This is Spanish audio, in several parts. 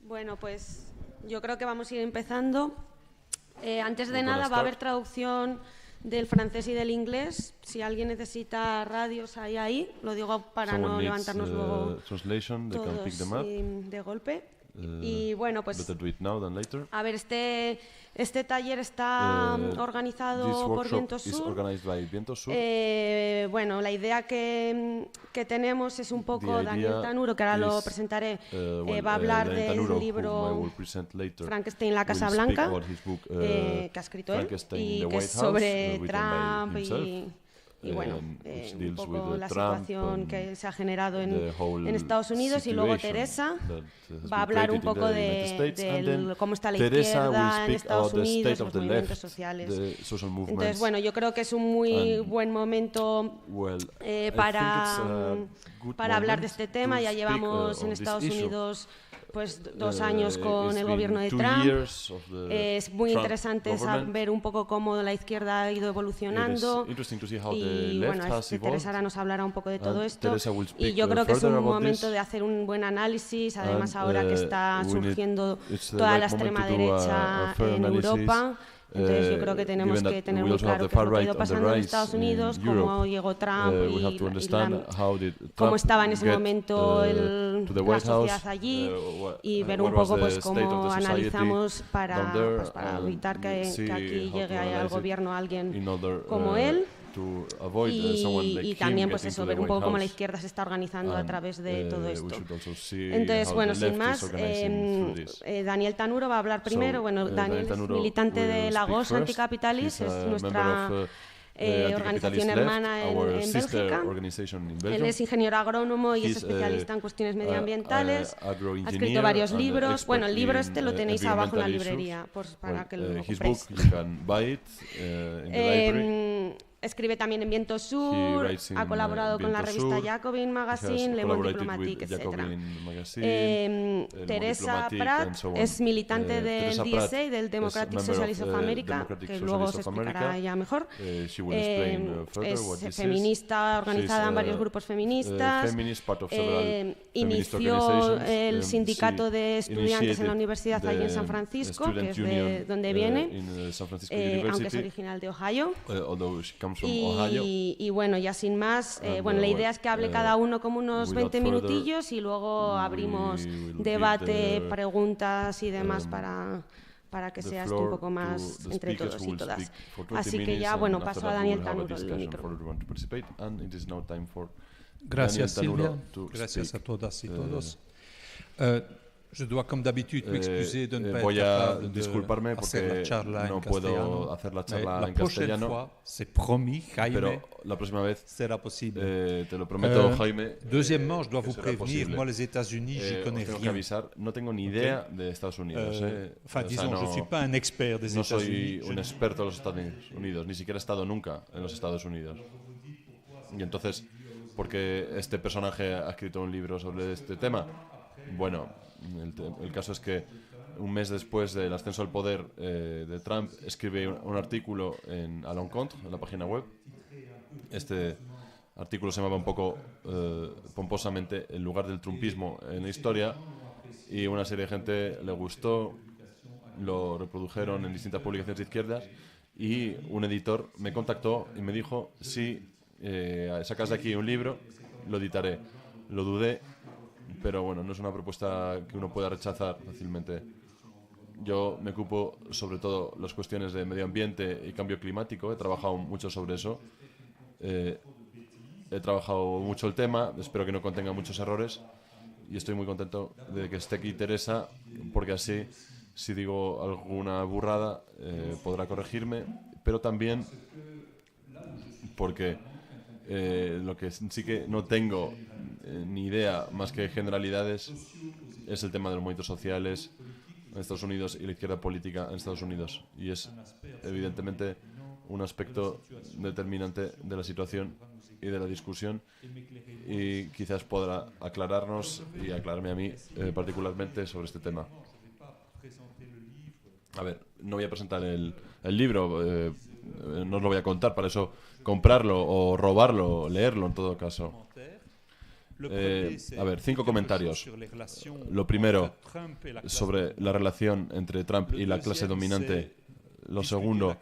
Bueno, pues yo creo que vamos a ir empezando. Antes de We're nada gonna va a haber start. traducción del francés y del inglés. Si alguien necesita radios, hay ahí. Lo digo para Someone no needs levantarnos luego translation, they can pick todos them up. de golpe. Y bueno, pues Better do it now than later. a ver, este taller está This organizado por workshop Viento is Sur. organized by Viento Sur. Bueno, la idea que tenemos es un poco, The Daniel idea Tanuro, que ahora lo is, presentaré, well, va a hablar Daniel del Tanuro, whom I libro will present later, Frankenstein, la will Casa speak Blanca, about his book, que ha escrito él, Frankenstein in y the que White es House, sobre written by Trump himself, y bueno, which un deals poco with la Trump situación and que se ha generado the whole en Estados Unidos. Y luego situation Teresa that has va a been hablar un created in poco the United States, and then cómo está la Teresa will izquierda en speak Estados about the Unidos, state of los the movimientos left, sociales. the social movements. Entonces, bueno, yo creo que es un muy And, buen momento well, I think it's para a good hablar moment de este to tema. Ya speak, llevamos on en this Estados issue. Unidos pues 2 años con It's el been gobierno de 2 Trump. years of the Es muy Trump interesante government. saber un poco cómo la izquierda ha ido evolucionando. It is interesting to see how the Y left bueno, has evolved. Teresa ahora nos hablará un poco de todo And esto. Teresa will Y speak, yo creo que es further un about momento this. de hacer un buen análisis, además And, ahora que está we need- surgiendo it's the toda right la moment extrema to do a derecha fair en analysis. Europa. Entonces yo creo que tenemos Given que that tener we muy also have claro the qué es far lo que ha right ido on the pasando en rise Estados in Unidos, cómo Europe. llegó Trump We have to understand how did cómo Trump estaba en ese get, momento to the la White House, sociedad allí, y ver what un was poco the pues state of cómo the society analizamos para down there, evitar que see aquí how to llegue al analyze it gobierno alguien in order, como él. to avoid someone like Y him también pues getting eso, to the ver un White poco cómo la House. izquierda se está organizando a And, través de todo we esto. should also see Entonces, how bueno, the sin left más, is organizing through this. Daniel Tanuro va a hablar primero. Bueno, Daniel Daniel es Tanuro militante will de speak Lagos first. Anticapitalis, He's es a nuestra member of, organización Anticapitalist Left, hermana our en sister Bélgica. organization in Él Belgium. es ingeniero agrónomo y es He's, especialista en cuestiones medioambientales. Ha escrito varios and libros. expert Bueno, el libro in, este lo tenéis abajo en la environmental librería, para Well, que lo his compréis. book, you can buy it in the library. Escribe también en Viento He Sur, writes in, ha colaborado con la Viento revista Sur. Jacobin He Magazine, has Le Monde collaborated Diplomatique, with etc. Jacobin Magazine, Le Monde Teresa Diplomatique, Pratt and so on. es militante del Teresa Pratt DSA, del is Democratic member Socialist of America, Democratic que luego se Socialist of explicará America. ella mejor. She will explain further what Es this feminista, organizada She's, en varios grupos feministas. feminist, part of several feminist Inició organizations. el sindicato She de estudiantes en la initiated universidad allí en the San Francisco, que Student es de Union, donde viene, in San Francisco aunque es University, original de Ohio. although she comes from Ohio. Y bueno, ya sin más, And, bueno, la idea es que hable cada uno como unos without 20 further, minutillos y luego abrimos we will debate, give the, preguntas y demás para que the sea esto un floor poco to más the entre speakers todos who y will todas. speak for 20 Así que minutes, ya, and bueno, after paso that a we Daniel will have a Tanuro el discussion micro. for everyone to participate, and it is now time for Gracias Daniel Tanuro Silvia, to gracias a speak. todas y todos. Je dois, comme d'habitude, m'excuser de ne pas voy être a capable disculparme de hacer la porque charla no en puedo castellano. hacer la Mais charla la en prochaine castellano, fois, c'est promis, Jaime, pero la próxima vez sera possible. te lo prometo, Jaime. Deuxièmement, je dois que vous será prévenir, posible. moi les États-Unis, j'y Os connais tengo que rien. avisar, no tengo ni idea de Estados Unidos. Enfin, O sea, disons, je ne suis pas un expert des no soy États-Unis. un experto de los Estados Unidos, ni siquiera he estado nunca en los Estados Unidos. Y entonces, ¿por qué este personaje ha escrito un libro sobre este tema? Bueno, el caso es que un mes después del ascenso al poder de Trump, escribe un artículo a l'Encontre, en la página web. Este artículo se llamaba un poco pomposamente El lugar del trumpismo en la historia, y una serie de gente le gustó, lo reprodujeron en distintas publicaciones de izquierdas, y un editor me contactó y me dijo: si sacas de aquí un libro, lo editaré. Lo dudé, pero bueno, no es una propuesta que uno pueda rechazar fácilmente. Yo me ocupo sobre todo las cuestiones de medio ambiente y cambio climático, he trabajado mucho sobre eso. He trabajado mucho el tema, espero que no contenga muchos errores, y estoy muy contento de que esté aquí Teresa, porque así, si digo alguna burrada, podrá corregirme, pero también porque lo que sí que no tengo ni idea más que generalidades es el tema de los movimientos sociales en Estados Unidos y la izquierda política en Estados Unidos, y es evidentemente un aspecto determinante de la situación y de la discusión, y quizás podrá aclararnos y aclararme a mí particularmente sobre este tema. A ver, no voy a presentar el libro, no os lo voy a contar, para eso comprarlo o robarlo o leerlo en todo caso. A ver, 5 comentarios. Lo primero, sobre la relación entre Trump y la clase dominante. Lo segundo,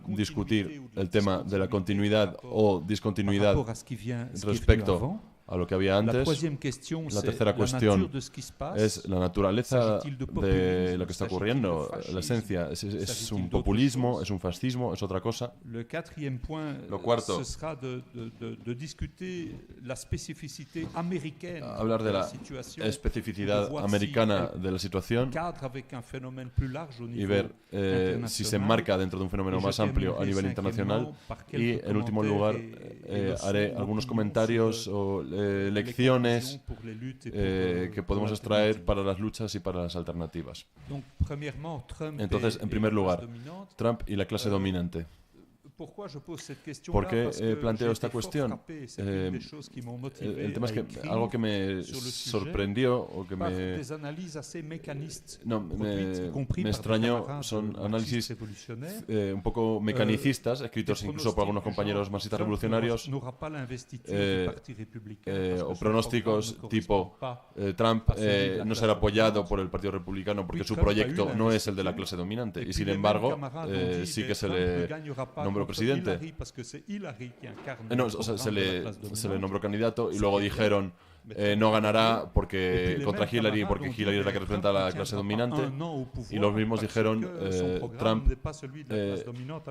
discutir el tema de la continuidad o discontinuidad respecto a lo que había antes. La tercera cuestión es la naturaleza de lo que está ocurriendo, la esencia. ¿Es un populismo, es un fascismo, es otra cosa? Lo cuarto, hablar de la especificidad americana de la situación y ver si se enmarca dentro de un fenómeno más amplio a nivel internacional. Y en último lugar, haré algunos comentarios o lecciones que podemos extraer para las luchas y para las alternativas. Entonces, en primer lugar, Trump y la clase dominante. ¿Por qué planteo esta cuestión? El tema es que algo que me sorprendió o que me extrañó son análisis un poco mecanicistas, escritos incluso por algunos compañeros marxistas revolucionarios, o pronósticos tipo Trump no será apoyado por el Partido Republicano porque su proyecto no es el de la clase dominante, y sin embargo sí que se le nombró presidente. No, o sea, se le nombró candidato y luego dijeron no ganará porque contra Hillary, porque Hillary es la que representa a la clase dominante, y los mismos dijeron Trump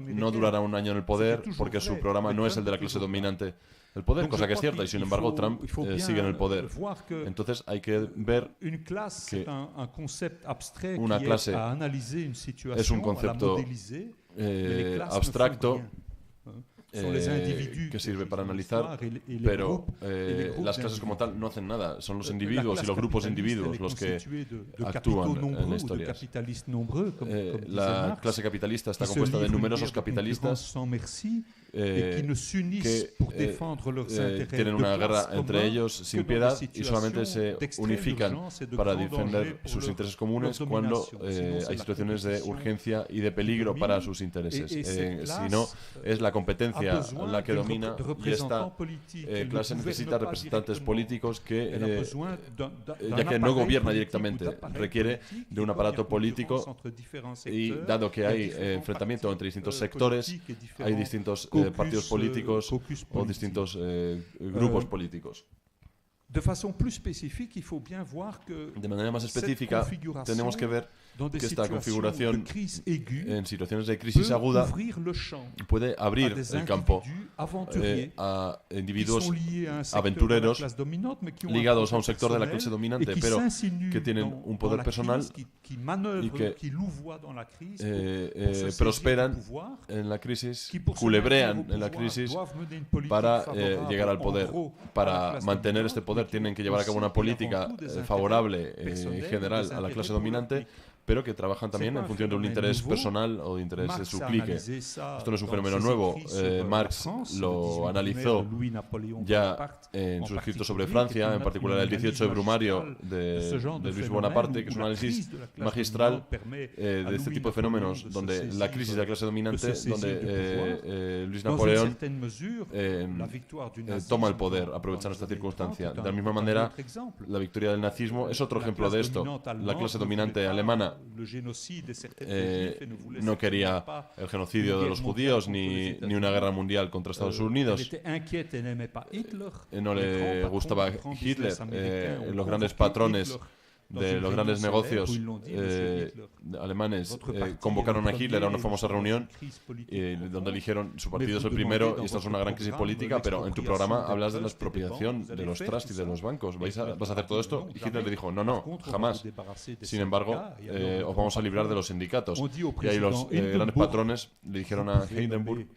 no durará un año en el poder porque su programa no es el de la clase dominante el poder, cosa que es cierta, y sin embargo Trump sigue en el poder. Entonces hay que ver que una clase es un concepto abstracto que sirve para analizar, pero las clases como tal no hacen nada. Son los individuos y los grupos de individuos los que actúan en la historia. La clase capitalista está compuesta de numerosos capitalistas que tienen una guerra entre ellos sin piedad y solamente se unifican para defender sus intereses comunes cuando hay situaciones de urgencia y de peligro para sus intereses. Si no, es la competencia la que domina, y esta clase necesita representantes políticos que, ya que no gobierna directamente, requiere de un aparato político, y dado que hay enfrentamiento entre distintos sectores, hay distintos partidos políticos o distintos grupos políticos. De manera más específica, tenemos que ver que esta configuración en situaciones de crisis aguda puede abrir el campo a individuos aventureros ligados a un sector de la clase dominante, pero que tienen un poder personal y que prosperan en la crisis, culebrean en la crisis para llegar al poder. Para mantener este poder tienen que llevar a cabo una política favorable en general a la clase dominante, pero que trabajan también en función de un interés personal o de interés de su clique. Esto no es un fenómeno nuevo. Marx lo analizó ya en su escrito sobre Francia, en particular el 18 de Brumario de Luis Bonaparte, que es un análisis magistral de este tipo de fenómenos, donde la crisis de la clase dominante, donde Luis Napoleón toma el poder aprovechando esta circunstancia. De la misma manera, la victoria del nazismo es otro ejemplo de esto. La clase dominante alemana no quería el genocidio de los judíos ni una guerra mundial contra Estados Unidos. No le gustaba Hitler. Los grandes patrones de los grandes negocios alemanes convocaron a Hitler a una famosa reunión donde eligieron su partido es el primero, y esta es una gran crisis política, pero en tu programa hablas de la expropiación de los trusts y de los bancos. ¿Vas a hacer todo esto? Y Hitler le dijo, no, jamás. Sin embargo, os vamos a librar de los sindicatos. Y ahí los grandes patrones le dijeron a Hindenburg,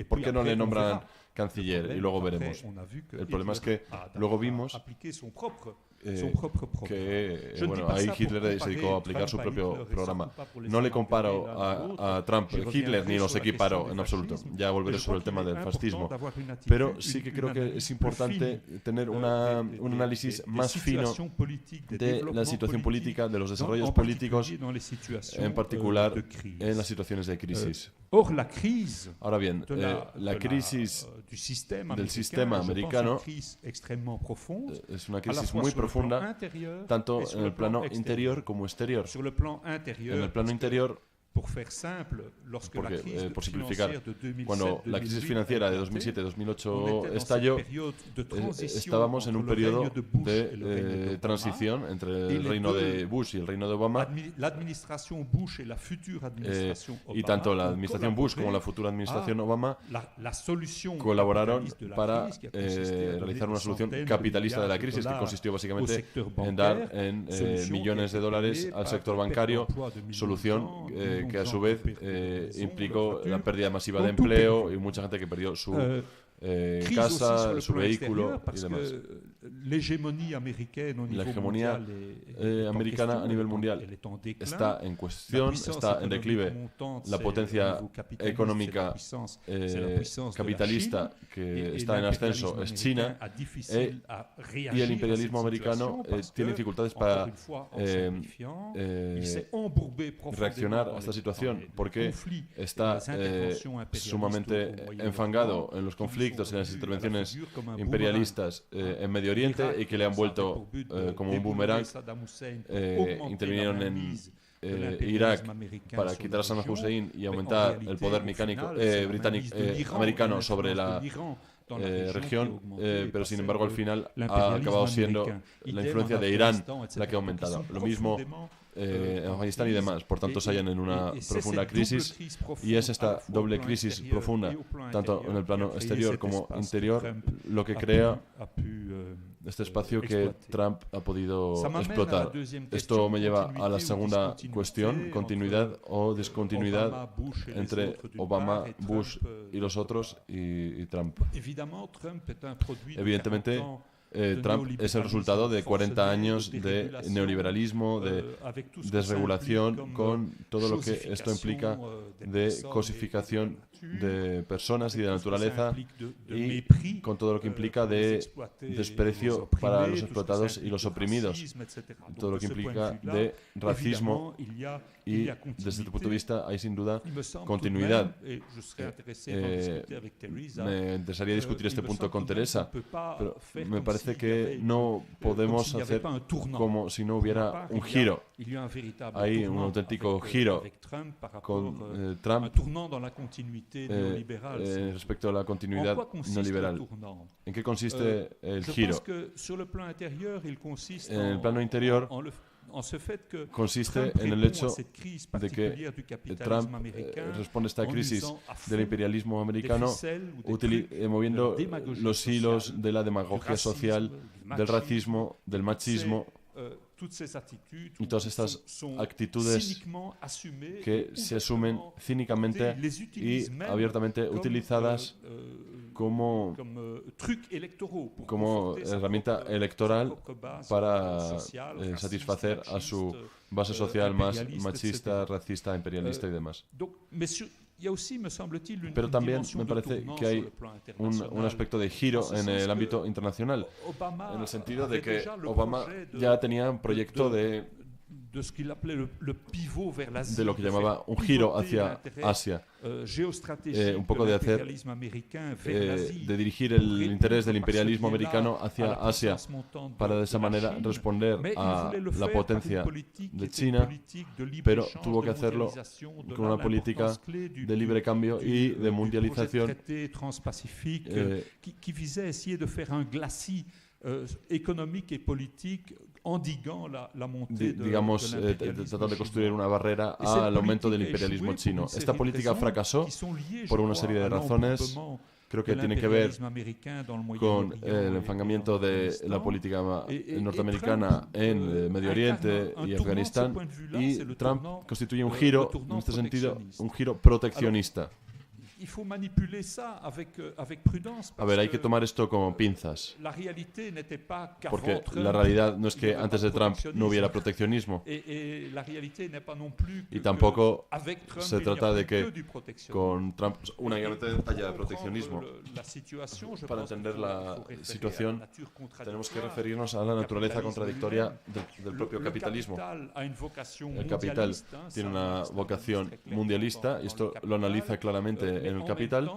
¿por qué no le nombran canciller? Y luego veremos. El problema es que luego vimos son propre programme. que Je ne dis bueno, pas ahí ça pour Hitler se comparer dedicó a aplicar Trump su à propio Hitler, programa. et surtout pas pour les No le Américains comparo l'un à l'autre. a Trump, Je Hitler, reviendrai ni los sur la equiparo question en du absoluto. fascisme. Ya Et volveré je sobre el crois tema qu'il est del important fascismo. d'avoir une attitude, Pero sí que une creo que analyse es plus importante fine, tener un análisis más fino situations politiques, des de la développements situación política, de los politiques, desarrollos en políticos, particulier dans les situations, en particular de crise. en las situaciones de crisis. Or, la crise Ahora bien, de la crisis du système del américain, sistema je pense americano une crise extrêmement profonde, es una à la crisis fois muy sur le plan profunda, intérieur tanto et sur en le el plano plan interior extérieur. como exterior. Sur le plan intérieur, En el plano parce que, interior, pour faire simple, lorsque la porque, crise por financière simplificar, de 2007, cuando la crisis 2008 financiera de a éclaté, 2007-2008 on était dans estalló, cette période de transition estábamos en un entre le periodo règne de Bush et le règne de d'Obama. transición entre Y el les reino deux, de Bush y el reino de Obama, L'administration Bush et la future administration Obama y tanto la ont administración Bush como la collaboré futura administración a Obama la solution colaboraron capitaliste de la para crise, qui a consisté à donner realizar des una solución centaines de capitalista de la milliards crisis que dollars consistió au básicamente secteur en dar bancaire, en solution millones qui a de dólares été al par sector la perte bancario, d'emploi de millions solución de gens, millions que de a su gens vez qui perdent leur maison, implicó leur la voiture, pérdida masiva de dans tout empleo perdu. y mucha gente que perdió su Crise aussi sur casa, le su plan vehículo extérieur, y parce demás. que l'hégémonie américaine au La niveau hegemonía mondial est en americana question, a nivel elle mundial est en déclin. está en La cuestión, puissance está en économique declive. montante, La c'est potencia au niveau capitaliste, económica c'est la puissance de la capitalista Chine, que et está en ascenso l'impérialisme es China, américain a difficile à y réagir el imperialismo à cette americano situation parce tiene que, dificultades encore para une fois, en simplifiant, il s'est embourbé profondément reaccionar dans a esta les- situación dans les porque conflits et está les interventions impérialistes sumamente au Moyen-Orient, enfangado en los qui nous conflictos sont y en las revenus à la intervenciones figure comme un imperialistas en Medio Oriente Irak, y que le han ça vuelto avait pour but de como un déboulonner boomerang. Saddam Hussein pour augmenter Intervinieron la en mainmise de Irak l'impérialisme américain para sur quitar a la Saddam région, Hussein y mais en aumentar réalité, el poder au mecánico final, c'est la británico mainmise de l'Iran, americano et sobre l'influence la de l'Iran dans la région qui a región, augmenté, pero pas sin celle embargo al de final ha l'impérialisme acabado siendo américain. la Idem influencia en de Irán Afganistán, etc. la que ha Donc, ils aumentado. sont Lo mismo profondément, en Afganistán y demás. Por tanto, se hallan en una et c'est profunda cette double crisis crise profonde, y es à la esta fois au doble plan crisis extérieur profunda, et au plan tanto intérieur, en el plano qui a créé exterior cet como espace interior, que Trump lo que a crea pu, este espacio que exploiter. Trump ha podido Ça m'amène à la explotar. deuxième Esto question, me lleva a continuité la ou segunda discontinuité cuestión, entre, continuidad o discontinuidad Obama, Bush et les entre autres d'une Obama, part, et Trump, Bush y los otros y Trump. Évidemment, Trump est un produit de Evidentemente, 40 ans Trump es el resultado de 40 años de neoliberalismo, de avec tout ce que ça desregulación, implique con todo lo que esto chosification, implica des de personnes cosificación et de la nature, de personas y de avec tout ce que ça naturaleza implique de y mépris, con todo lo que implica pour les de exploités et les desprecio opprimés, para tout los ce que ça explotados y implique los de oprimidos, racisme, etc. Donc, todo lo de que ce point implica de vue-là, de racismo évidemment, il y a y continuité. desde este punto de vista hay sin duda Il me semble continuidad. tout de même, et je serais intéressé d'en discuter avec Teresa, Me interesaría discutir este il me punto semble con tout de même Teresa, qu'on peut pas pero faire me comme parece s'il y que avait, no podemos comme s'il n'y avait hacer pas un tournant. como si no Pour ma hubiera part, un giro. il y a un véritable Hay un tournant auténtico avec, giro avec Trump par rapport con un Trump tournant dans la continuité néolibérale. respecto a la En continuidad quoi consiste neoliberal. le tournant? ¿En qué consiste el Je giro? pense que sur le plan intérieur, il consiste En el plano interior en ce fait que consiste Trump en el répond hecho à cette crise de que particulière du capitalisme Trump américain responde a esta en crisis usant à fond del imperialismo des americano ficelles ou des trucs moviendo de la démagogie los hilos sociale, de la du demagogia racisme, social, del racismo, del machismo toutes ces attitudes y todas estas sont actitudes cyniquement assumées que et se asumen ouvertement, cínicamente les y utilisent même abiertamente comme, utilizadas como trucs électoraux pour como conforter sa herramienta propre- electoral sa propre base para sociale, raciste, satisfacer a su machiste, base social más imperialiste, machista, etc. racista, imperialista y demás. Donc, mais il y a aussi, me semble-t-il, une, Pero une también dimension me de parece tournant que hay sur le plan un international. aspecto de giro En ce en sens el que ámbito internacional, Obama en el sentido de avait que déjà le Obama projet de- ya tenía un proyecto de ce qu'il appelait le pivot vers l'Asie, de lo que de llamaba faire un giro pivoter hacia l'intérêt, Asia, géostratégique un poco de hacer, l'impérialisme américain vers l'Asie, de dirigir pour el répondre interés del par ce imperialismo biais-là americano à hacia la Asia, puissance montante para de esa de la manera Chine. responder Mais il a voulait le la faire par une potencia politique qui de était China, une politique de pero libre-échange, tuvo que de hacerlo mondialisation, de con là una política l'importance clé de libre cambio y de projet mundialización traité transpacifique eh, qui visait à essayer de faire un glacis économique et politique endiguant la montée de digamos, l'impérialisme tratar de chinois. construir una barrera Et cette al aumento politique del a imperialismo échoué pour chino. une série Esta de política raisons fracasó qui sont liées, je por una crois, serie de à razones. l'embourbement Creo que de tiene que ver l'impérialisme américain dans le con Moyen-Orient el et enfangamiento de en la Afganistán. política Et norteamericana Trump, en Medio Oriente incarne un y tournant de Afganistán, ce point de vue-là, y c'est le Trump tournant, constituye un le giro, tournant en este sentido, proteccionista. un giro proteccionista. il faut manipuler ça avec prudence. A ver, hay que tomar esto como pinzas, La réalité n'était pas porque qu'avant Trump, la realidad no es il y que avait antes pas de Trump no protectionnisme. hubiera proteccionismo, Et la réalité n'est pas non plus y tampoco avec Trump, se il n'y a trata de plus que du protectionnisme. con Trump únicamente haya proteccionismo. La situation, je Para pense qu'il entender faut la référer situación, à la nature contradictoire. Tenemos que referirnos a la naturaleza contradictoria del propio capitalismo. El capital tiene una vocación mundialista, y esto lo analiza claramente en el Capital,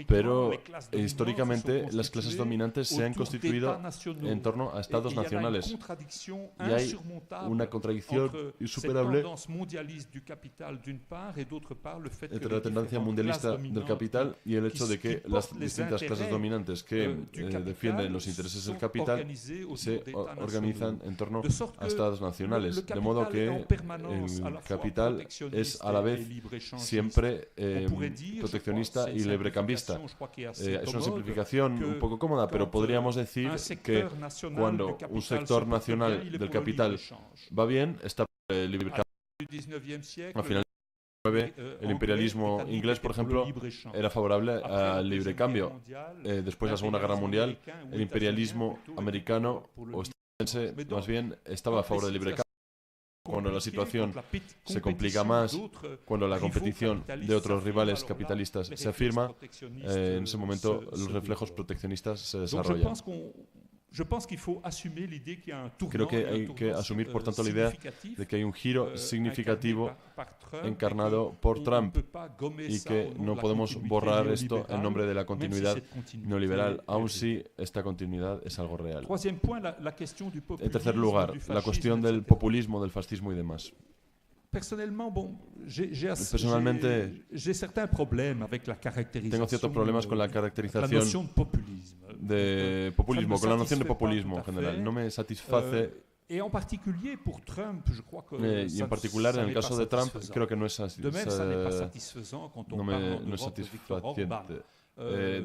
pero históricamente las clases dominantes se han constituido en torno a estados nacionales. Y hay una contradicción insuperable entre la tendencia mundialista del capital y el hecho de que las distintas clases dominantes que defienden los intereses del capital se organizan en torno a estados nacionales, de modo que el capital es a la vez siempre proteccionista y librecambista. Es una simplificación un poco cómoda, pero podríamos decir que cuando un sector nacional del capital va bien, está el librecambio. Al final el imperialismo inglés, por ejemplo, era favorable al libre cambio. Después de la Segunda Guerra Mundial, el imperialismo americano o estadounidense más bien estaba a favor del libre cambio. Cuando la situación se complica más, cuando la competición de otros rivales capitalistas se afirma, en ese momento los reflejos proteccionistas se desarrollan. Creo que hay que asumir, por tanto, la idea de que hay un giro significativo encarnado por Trump y que no podemos borrar esto en nombre de la continuidad neoliberal, aun si esta continuidad es algo real. En tercer lugar, la cuestión del populismo, del fascismo y demás. Personalmente, tengo ciertos problemas con la caracterización de populismo, con la noción de populismo en general. No me satisface. Y en particular, en el caso de Trump, creo que no es satisfaciente.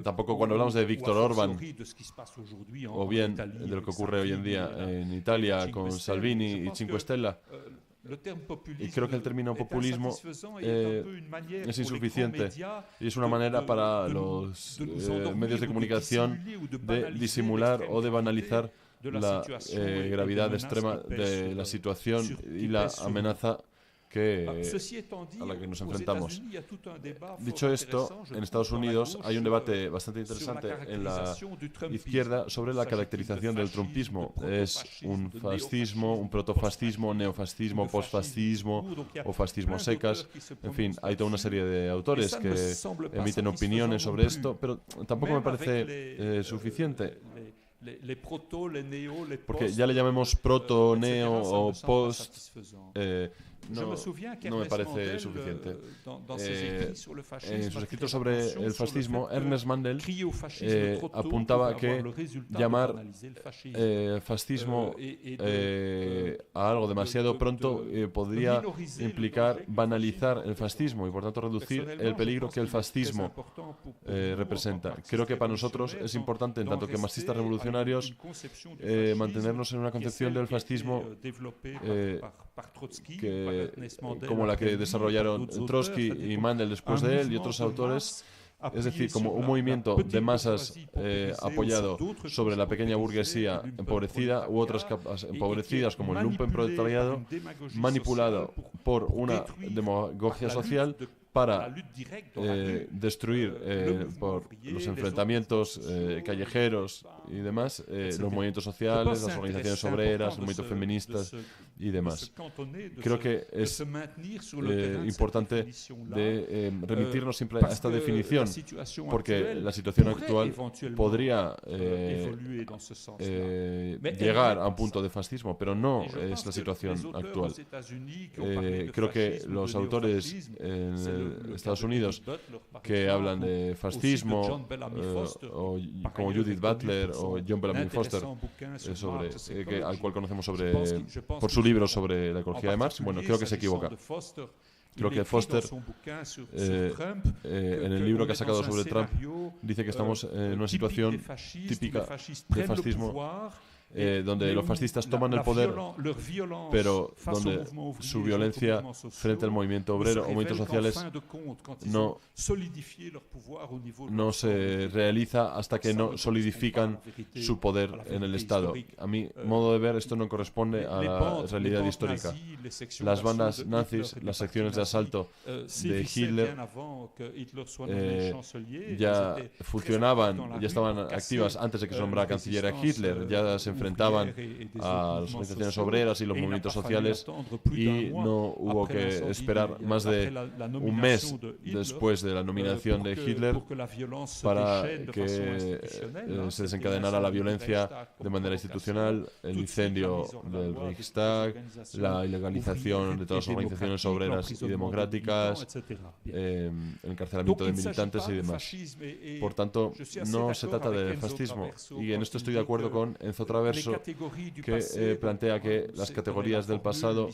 Tampoco cuando hablamos de Víctor Orbán, o bien de lo que ocurre hoy en día en Italia con Salvini y Cinque Stelle. Y creo que el término populismo es insuficiente y es una manera para los medios de comunicación de disimular o de banalizar la gravedad extrema de la situación y la amenaza a la que nos enfrentamos. Dicho esto, en Estados Unidos hay un debate bastante interesante en la izquierda sobre la caracterización del trumpismo. ¿Es un fascismo, un protofascismo, neofascismo, posfascismo o fascismo secas? En fin, hay toda una serie de autores que emiten opiniones sobre esto, pero tampoco me parece suficiente. Porque ya le llamemos proto, neo o post, no me parece suficiente. En sus escritos sobre el fascismo, Ernest Mandel apuntaba que llamar fascismo a algo demasiado pronto podría implicar banalizar el fascismo y por tanto reducir el peligro que el fascismo representa. Creo que para nosotros es importante, en tanto que marxistas revolucionarios, mantenernos en una concepción del fascismo como la que desarrollaron Trotsky y Mandel después de él y otros autores, es decir, como un movimiento de masas apoyado sobre la pequeña burguesía empobrecida u otras capas empobrecidas como el lumpenproletariado, manipulado por una demagogia social para destruir por los enfrentamientos callejeros y demás los movimientos sociales, las organizaciones obreras, los movimientos feministas y demás. Creo que es importante remitirnos siempre a esta definición, porque la situación actual podría llegar a un punto de fascismo, pero no es la situación actual. Creo que los autores en Estados Unidos que hablan de fascismo, como Judith Butler o John Bellamy Foster, al cual conocemos por su libro sobre la ecología de Marx, bueno, creo que se equivoca. Creo que Foster, en el libro que ha sacado sobre Trump, dice que estamos en una situación típica de fascismo donde los fascistas toman el poder, pero donde su violencia frente al movimiento obrero o movimientos sociales no se realiza hasta que no solidifican su poder en el Estado. A mi modo de ver, esto no corresponde a la realidad histórica. Las bandas nazis, las secciones de asalto de Hitler, ya funcionaban, ya estaban activas antes de que se nombrara canciller a Hitler, ya se enfrentaban a las organizaciones obreras y los movimientos sociales, y no hubo que esperar más de un mes después de la nominación de Hitler para que se desencadenara la violencia de manera institucional, el incendio del Reichstag, la ilegalización de todas las organizaciones obreras y democráticas, el encarcelamiento de militantes y demás. Por tanto, no se trata de fascismo, y en esto estoy de acuerdo con Enzo Traverso, que plantea que las categorías del pasado,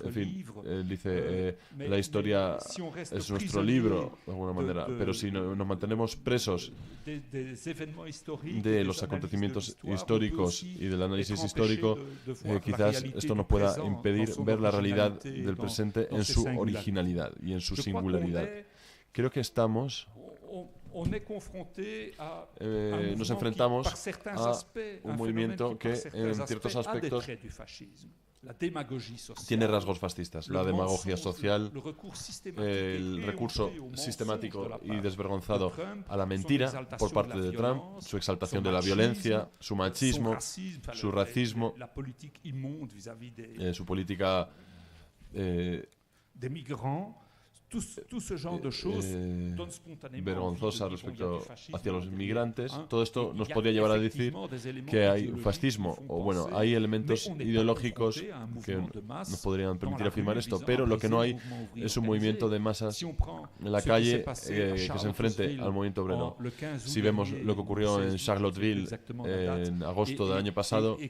en fin, dice, la historia es nuestro libro, de alguna manera, pero si nos mantenemos presos de los acontecimientos históricos y del análisis histórico, quizás esto nos pueda impedir ver la realidad del presente en su originalidad y en su singularidad. Creo que nos enfrentamos a un movimiento que en ciertos aspectos tiene rasgos fascistas. La demagogia social, el recurso sistemático y desvergonzado a la mentira por parte de Trump, su exaltación de la violencia, su machismo, su racismo, su política vergonzosa respecto hacia los inmigrantes. Todo esto nos podría llevar a decir que hay fascismo, o bueno, hay elementos ideológicos que nos podrían permitir afirmar esto, pero lo que no hay es un movimiento de masas en la calle que se enfrente al movimiento obrero. Si vemos lo que ocurrió en Charlottesville en agosto del año pasado y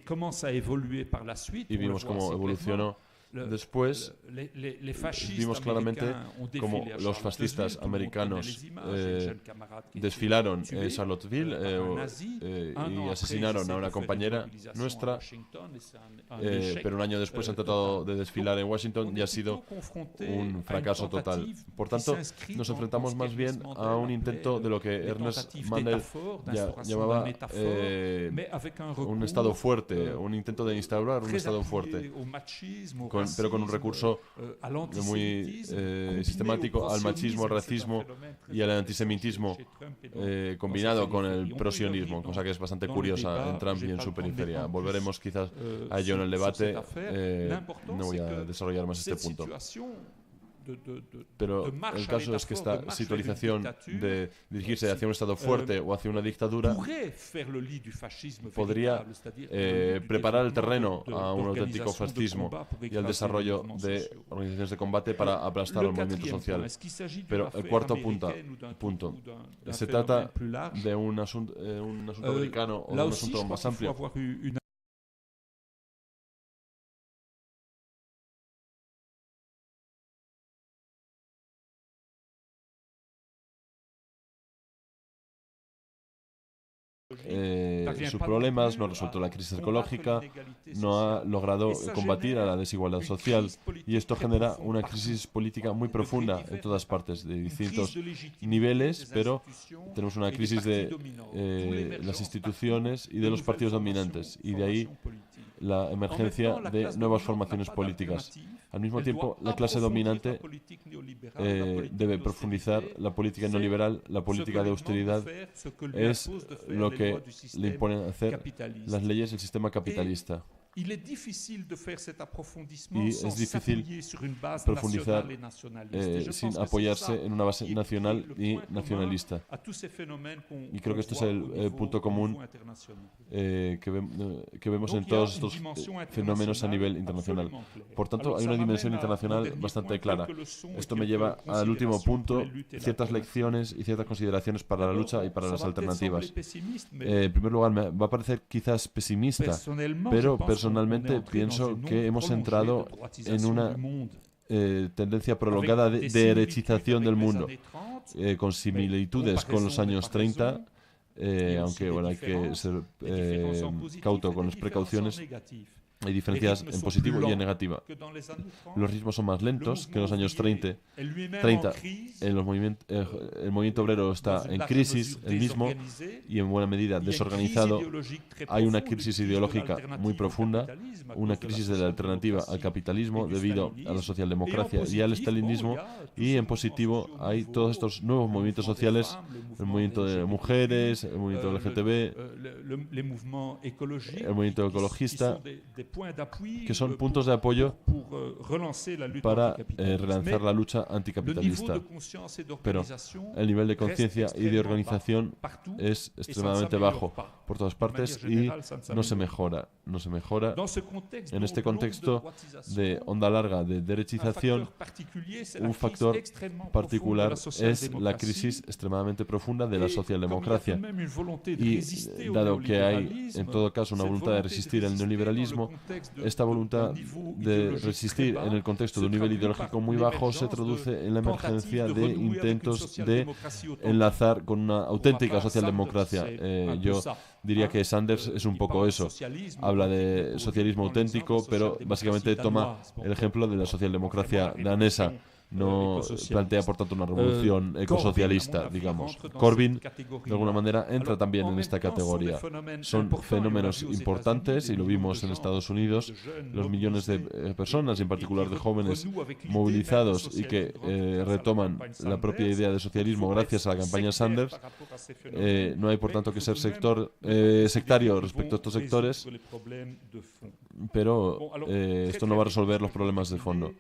vimos cómo evolucionó después, vimos claramente cómo los fascistas americanos desfilaron en Charlottesville y asesinaron a una compañera nuestra, pero un año después han tratado de desfilar en Washington y ha sido un fracaso total. Por tanto, nos enfrentamos más bien a un intento de lo que Ernest Mandel llamaba un estado fuerte, un intento de instaurar un estado fuerte, pero con un recurso muy sistemático al machismo, al racismo y al antisemitismo, combinado con el prosionismo, cosa que es bastante curiosa en Trump y en su periferia. Volveremos quizás a ello en el debate, no voy a desarrollar más este punto. Pero el caso es que esta situalización de dirigirse hacia un Estado fuerte o hacia una dictadura podría preparar el terreno a un auténtico fascismo y al desarrollo de organizaciones de combate para aplastar al movimiento social. Pero el cuarto punto, se trata de un asunto americano o de un asunto más amplio. Sus problemas, no ha resuelto la crisis ecológica, no ha logrado combatir a la desigualdad social, y esto genera una crisis política muy profunda en todas partes, de distintos niveles, pero tenemos una crisis de las instituciones y de los partidos dominantes, y de ahí la emergencia de nuevas formaciones políticas. Al mismo tiempo, la clase dominante debe profundizar la política neoliberal, la política de austeridad, es lo que le imponen hacer las leyes del sistema capitalista. Y es difícil profundizar sin apoyarse en una base nacional y nacionalista. Y creo que este es el punto común que vemos en todos estos fenómenos a nivel internacional. Por tanto, hay una dimensión internacional bastante clara. Esto me lleva al último punto, ciertas lecciones y ciertas consideraciones para la lucha y para las alternativas. En primer lugar, me va a parecer quizás pesimista, pero personalmente pienso que hemos entrado en una tendencia prolongada de derechización del mundo, con similitudes con los años 30, aunque bueno, hay que ser cauto con las precauciones, hay diferencias en positivo y en negativa. Los ritmos son más lentos que en los años 30. El movimiento obrero está en crisis, el mismo, y en buena medida desorganizado. Hay una crisis ideológica muy profunda, una crisis de la alternativa al capitalismo debido a la socialdemocracia y al estalinismo. Y en positivo hay todos estos nuevos movimientos sociales, el movimiento de mujeres, el movimiento LGTB, el movimiento ecologista, que son puntos de apoyo para relanzar la lucha anticapitalista. Pero el nivel de conciencia y de organización es extremadamente bajo por todas partes y no se mejora. No se mejora. En este contexto de onda larga de derechización, un factor particular es la crisis extremadamente profunda de la socialdemocracia. Y dado que hay, en todo caso, una voluntad de resistir al neoliberalismo, esta voluntad de resistir en el contexto de un nivel ideológico muy bajo se traduce en la emergencia de intentos de enlazar con una auténtica socialdemocracia. Yo diría que Sanders es un poco eso. Habla de socialismo auténtico, pero básicamente toma el ejemplo de la socialdemocracia danesa. No plantea, por tanto, una revolución ecosocialista, digamos. Corbyn, de alguna manera, entra también en esta categoría. Son fenómenos importantes, y lo vimos en Estados Unidos, los millones de personas, y en particular de jóvenes, movilizados y que retoman la propia idea de socialismo gracias a la campaña Sanders. No hay, por tanto, que ser sectario respecto a estos sectores, pero esto no va a resolver los problemas de fondo.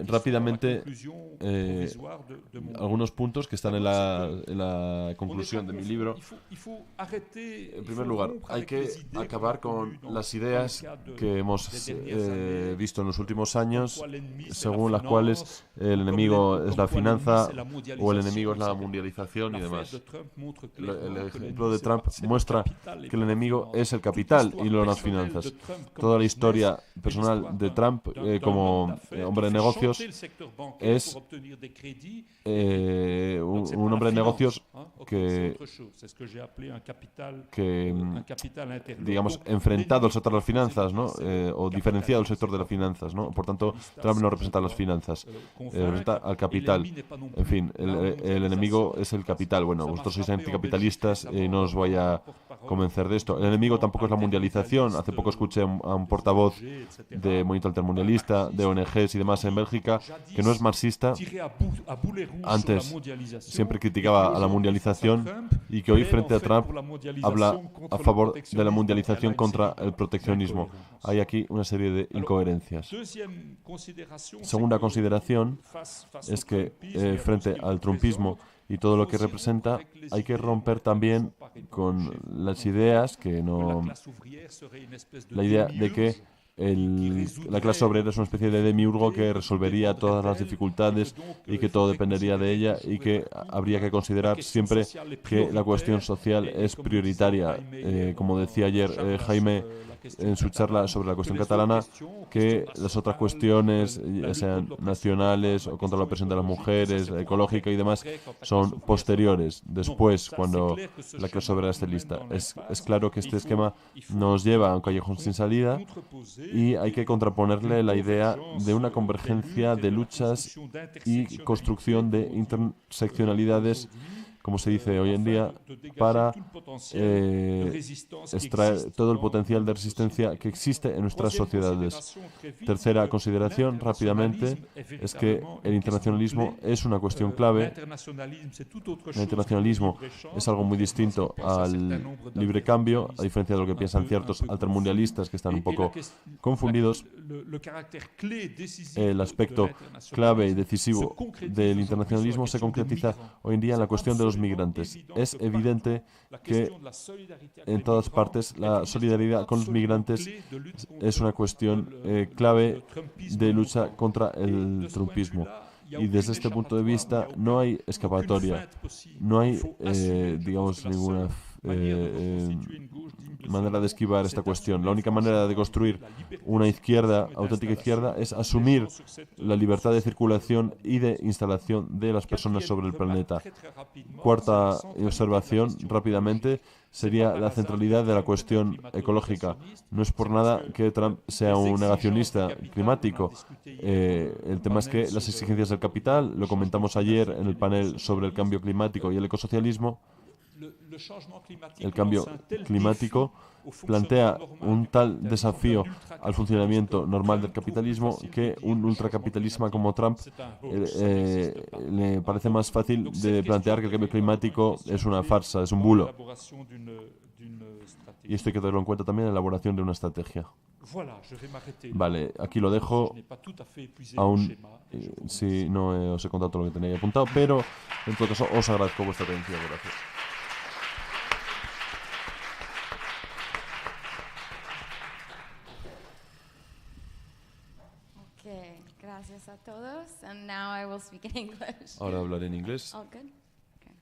Rápidamente, algunos puntos que están en la conclusión de mi libro. En primer lugar, hay que acabar con las ideas que hemos visto en los últimos años, según las cuales el enemigo es la finanza o el enemigo es la mundialización y demás. El ejemplo de Trump muestra que el enemigo es el capital y no las finanzas. Toda la historia personal de Trump como hombre de negocios es un hombre de negocios que digamos, enfrentado al sector de las finanzas, ¿no? O diferenciado del sector de las finanzas, ¿no? Por tanto, Trump no representa las finanzas, representa al capital. En fin, el enemigo es el capital. Bueno, vosotros sois anticapitalistas y no os voy a convencer de esto. El enemigo tampoco es la mundialización. Hace poco escuché a un portavoz de movimiento altermundialista, de ONGs y demás en Bélgica, que no es marxista. Antes siempre criticaba a la mundialización y que hoy, frente a Trump, habla a favor de la mundialización contra el proteccionismo. Hay aquí una serie de incoherencias. Segunda consideración es que frente al trumpismo y todo lo que representa, hay que romper también con las ideas que no... La idea de que la clase obrera es una especie de demiurgo que resolvería todas las dificultades y que todo dependería de ella y que habría que considerar siempre que la cuestión social es prioritaria. Como decía ayer Jaime en su charla sobre la cuestión catalana, que las otras cuestiones, ya sean nacionales o contra la opresión de las mujeres, ecológica y demás, son posteriores, después, cuando la clase obrera esté lista. Es claro que este esquema nos lleva a un callejón sin salida y hay que contraponerle la idea de una convergencia de luchas y construcción de interseccionalidades, como se dice hoy en día, para extraer todo el potencial de resistencia que existe en nuestras sociedades. Tercera consideración, rápidamente, es que el internacionalismo es una cuestión clave. El internacionalismo es algo muy distinto al libre cambio, a diferencia de lo que piensan ciertos altermundialistas que están un poco confundidos. El aspecto clave y decisivo del internacionalismo se concretiza hoy en día en la cuestión de los migrantes. Es evidente que en todas partes la solidaridad con los migrantes es una cuestión clave de lucha contra el trumpismo. Y desde este punto de vista no hay escapatoria, no hay, digamos, ninguna manera de esquivar esta cuestión. La única manera de construir una izquierda, auténtica izquierda, es asumir la libertad de circulación y de instalación de las personas sobre el planeta. Cuarta observación, rápidamente, sería la centralidad de la cuestión ecológica. No es por nada que Trump sea un negacionista climático. El tema es que las exigencias del capital, lo comentamos ayer en el panel sobre el cambio climático y el ecosocialismo, el cambio climático plantea un tal desafío al funcionamiento normal del capitalismo que un ultracapitalismo como Trump le parece más fácil de plantear que el cambio climático es una farsa, es un bulo. Y esto hay que tenerlo en cuenta también en la elaboración de una estrategia. Vale, aquí lo dejo. Aún si no os he contado todo lo que tenía apuntado, pero en todo caso os agradezco vuestra atención. Gracias. Gracias a todos. And now I will speak in English. Ahora hablaré en inglés. All good? Okay.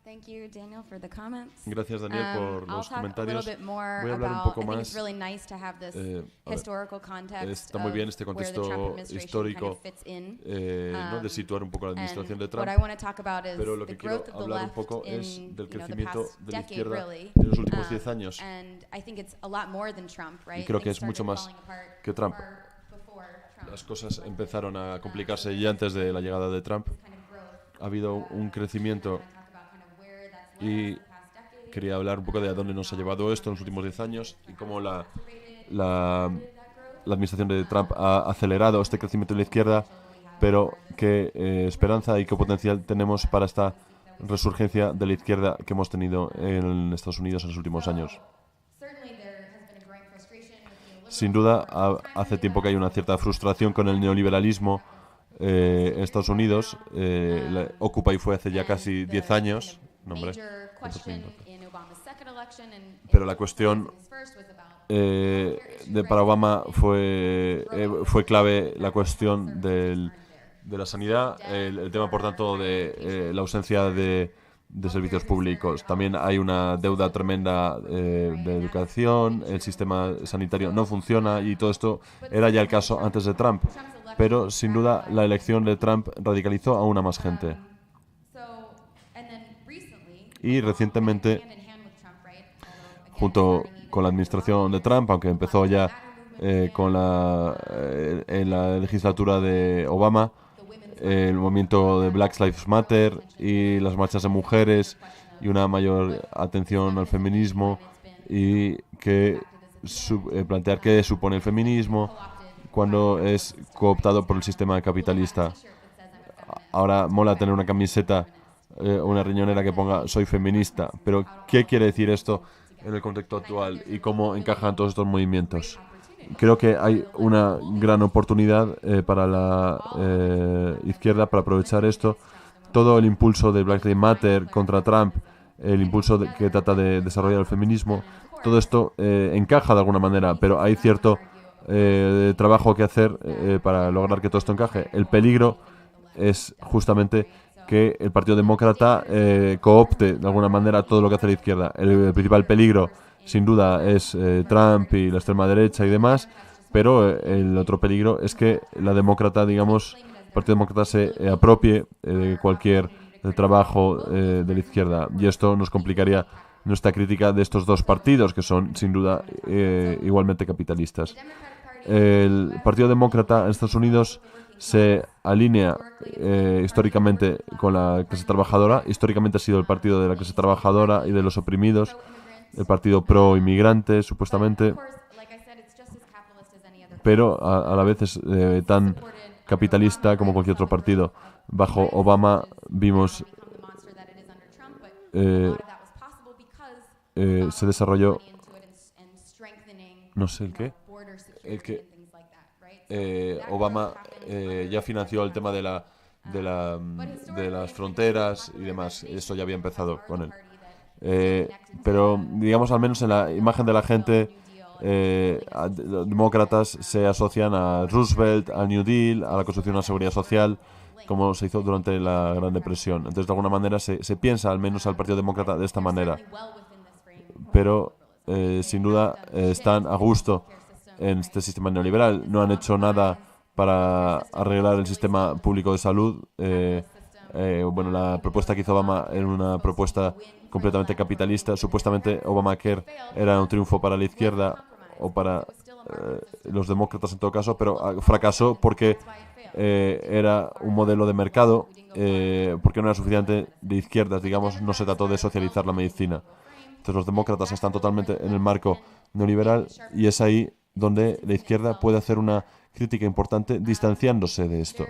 Thank you, Daniel, for the comments. Gracias, Daniel, por I'll los talk comentarios. a little bit more Voy a hablar un about, poco I think más. it's really nice to have this historical context Está muy bien este of where the contexto Trump administration histórico, kind of fits in. ¿no? De situar un poco la administración de And Trump. what I want to talk about is Pero lo the que quiero growth of the hablar un left poco in, es del the crecimiento past de la decade, izquierda really. en los últimos 10 años. And I think it's a lot more than Trump, right? Y creo que Things es mucho started más falling apart que Trump. far before Trump. Las cosas empezaron a complicarse ya antes de la llegada de Trump. Ha habido un crecimiento y quería hablar un poco de a dónde nos ha llevado esto en los últimos 10 años y cómo la administración de Trump ha acelerado este crecimiento de la izquierda, pero qué esperanza y qué potencial tenemos para esta resurgencia de la izquierda que hemos tenido en Estados Unidos en los últimos años. Sin duda, hace tiempo que hay una cierta frustración con el neoliberalismo en Estados Unidos. Occupy fue hace ya casi 10 años. No, hombre, pero la cuestión para Obama fue clave la cuestión de la sanidad, el tema, por tanto, de la ausencia de servicios públicos. También hay una deuda tremenda de educación, el sistema sanitario no funciona y todo esto era ya el caso antes de Trump. Pero, sin duda, la elección de Trump radicalizó aún a más gente. Y recientemente, junto con la administración de Trump, aunque empezó ya en la legislatura de Obama, el movimiento de Black Lives Matter y las marchas de mujeres y una mayor atención al feminismo y que plantear qué supone el feminismo cuando es cooptado por el sistema capitalista. Ahora mola tener una camiseta, una riñonera que ponga "soy feminista", pero ¿qué quiere decir esto en el contexto actual y cómo encajan todos estos movimientos? Creo que hay una gran oportunidad para la izquierda para aprovechar esto. Todo el impulso de Black Lives Matter contra Trump, el impulso que trata de desarrollar el feminismo, todo esto encaja de alguna manera, pero hay cierto trabajo que hacer para lograr que todo esto encaje. El peligro es justamente que el Partido Demócrata coopte de alguna manera todo lo que hace la izquierda. El principal peligro, sin duda, es Trump y la extrema derecha y demás, pero el otro peligro es que la demócrata, digamos, el Partido Demócrata se apropie de cualquier trabajo de la izquierda, y esto nos complicaría nuestra crítica de estos dos partidos, que son, sin duda, igualmente capitalistas. El Partido Demócrata en Estados Unidos se alinea históricamente con la clase trabajadora. Históricamente ha sido el partido de la clase trabajadora y de los oprimidos, el partido pro-inmigrante, supuestamente, pero a la vez es tan capitalista como cualquier otro partido. Bajo Obama vimos se desarrolló, no sé el que Obama ya financió el tema de las fronteras y demás. Eso ya había empezado con él. Pero, digamos, al menos en la imagen de la gente, los demócratas se asocian a Roosevelt, al New Deal, a la construcción de una seguridad social como se hizo durante la Gran Depresión. Entonces, de alguna manera, se piensa al menos al Partido Demócrata de esta manera. Pero, sin duda, están a gusto en este sistema neoliberal. No han hecho nada para arreglar el sistema público de salud. Bueno, la propuesta que hizo Obama era una propuesta completamente capitalista. Supuestamente Obamacare era un triunfo para la izquierda o para los demócratas en todo caso, pero fracasó porque era un modelo de mercado, porque no era suficiente de izquierdas, digamos, no se trató de socializar la medicina. Entonces los demócratas están totalmente en el marco neoliberal y es ahí donde la izquierda puede hacer una crítica importante distanciándose de esto.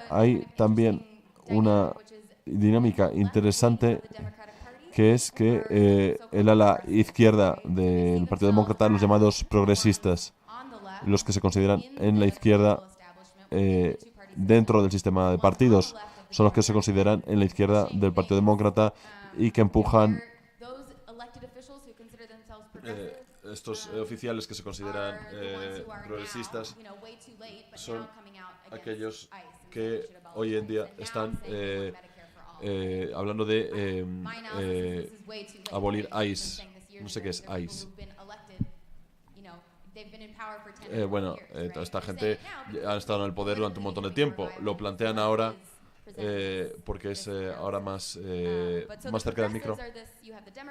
Hay también una dinámica interesante que es que el ala izquierda del Partido Demócrata, los llamados progresistas, los que se consideran en la izquierda dentro del sistema de partidos, son los que se consideran en la izquierda del Partido Demócrata y que empujan estos oficiales que se consideran progresistas son aquellos que hoy en día están hablando de abolir ICE. No sé qué es ICE. Bueno, toda esta gente ha estado en el poder durante un montón de tiempo. Lo plantean ahora porque es ahora más cerca del micro.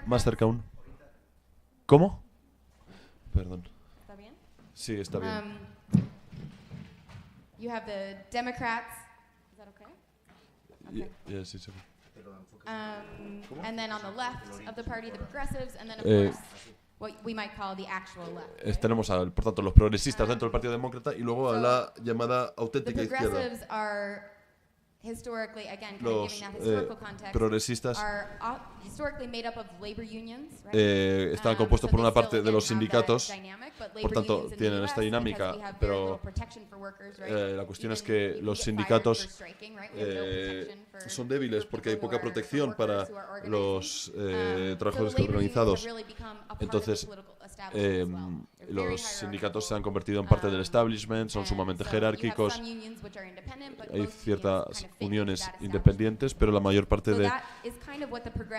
Más cerca aún. ¿Cómo? Perdón. ¿Está bien? Sí, está bien. You have the Democrats. Is that okay? Yes, it's okay. And then on the left of the party, the progressives, and then of course what we might call the actual left. Tenemos, por tanto, los progresistas dentro del Partido Demócrata y luego a la llamada The auténtica izquierda. progressives are historically, again, kind of Los giving that historical context, progresistas are historically made up of labor unions, right? están compuestos por una parte de los sindicatos, por tanto tienen esta dinámica, pero la cuestión es que los sindicatos son débiles porque hay poca protección para los trabajadores organizados. Entonces, los sindicatos se han convertido en parte del establishment, son sumamente jerárquicos. Hay ciertas uniones independientes, pero la mayor parte de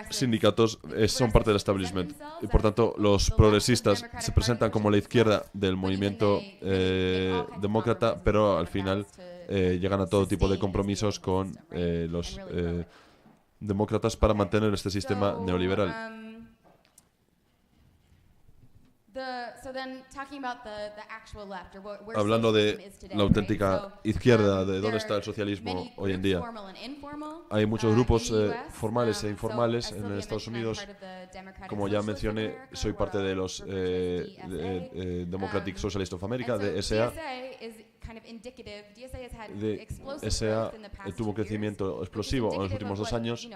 sindicatos son parte del establishment. Y por tanto, los progresistas se presentan como la izquierda del movimiento demócrata, pero al final llegan a todo tipo de compromisos con los demócratas para mantener este sistema neoliberal. Hablando de la auténtica izquierda, de dónde está el socialismo hoy en día. Hay muchos grupos formales e informales en Estados Unidos. Como ya mencioné, soy parte de los Democratic Socialists of America, de DSA. DSA tuvo un crecimiento explosivo en los últimos 2 años,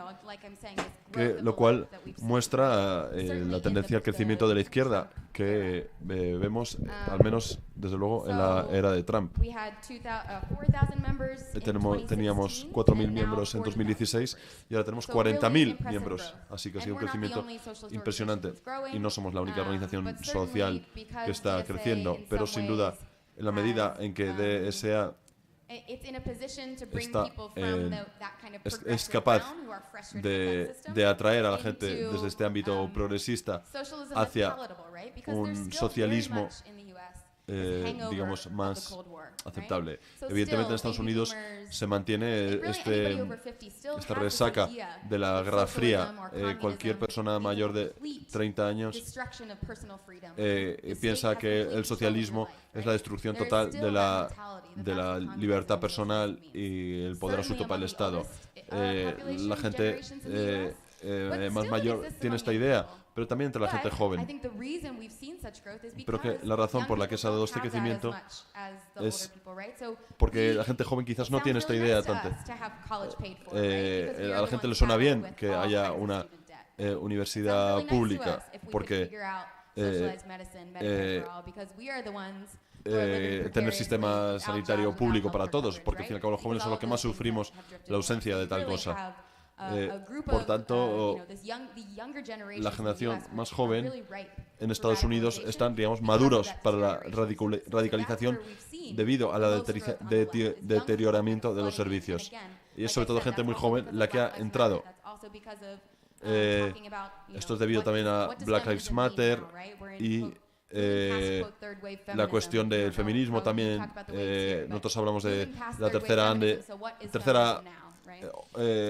lo cual muestra la tendencia al crecimiento de la izquierda que vemos, al menos desde luego, en la era de Trump. Teníamos 4.000 miembros en 2016 y ahora tenemos 40.000 miembros, así que ha sido un crecimiento impresionante. Y no somos la única organización social que está creciendo, pero sin duda, en la medida en que DSA es capaz de atraer a la gente desde este ámbito progresista hacia un socialismo digamos, más aceptable. Evidentemente en Estados Unidos se mantiene esta resaca de la Guerra Fría. Cualquier persona mayor de 30 años piensa que el socialismo es la destrucción total de la libertad personal y el poder absoluto para el Estado. La gente más mayor tiene esta idea, pero también entre la gente joven. Pero que la razón por la que se ha dado este crecimiento es porque la gente joven quizás no tiene esta idea tanto. A la gente le suena bien que haya una universidad pública, porque tener sistema sanitario público para todos, porque al fin y al cabo los jóvenes son los que más sufrimos la ausencia de tal cosa. Por tanto, la generación más joven en Estados Unidos están, digamos, maduros para la radicalización debido a la deterioramiento de los servicios. Y es sobre todo gente muy joven la que ha entrado. Esto es debido también a Black Lives Matter y la cuestión del feminismo también. Nosotros hablamos de la tercera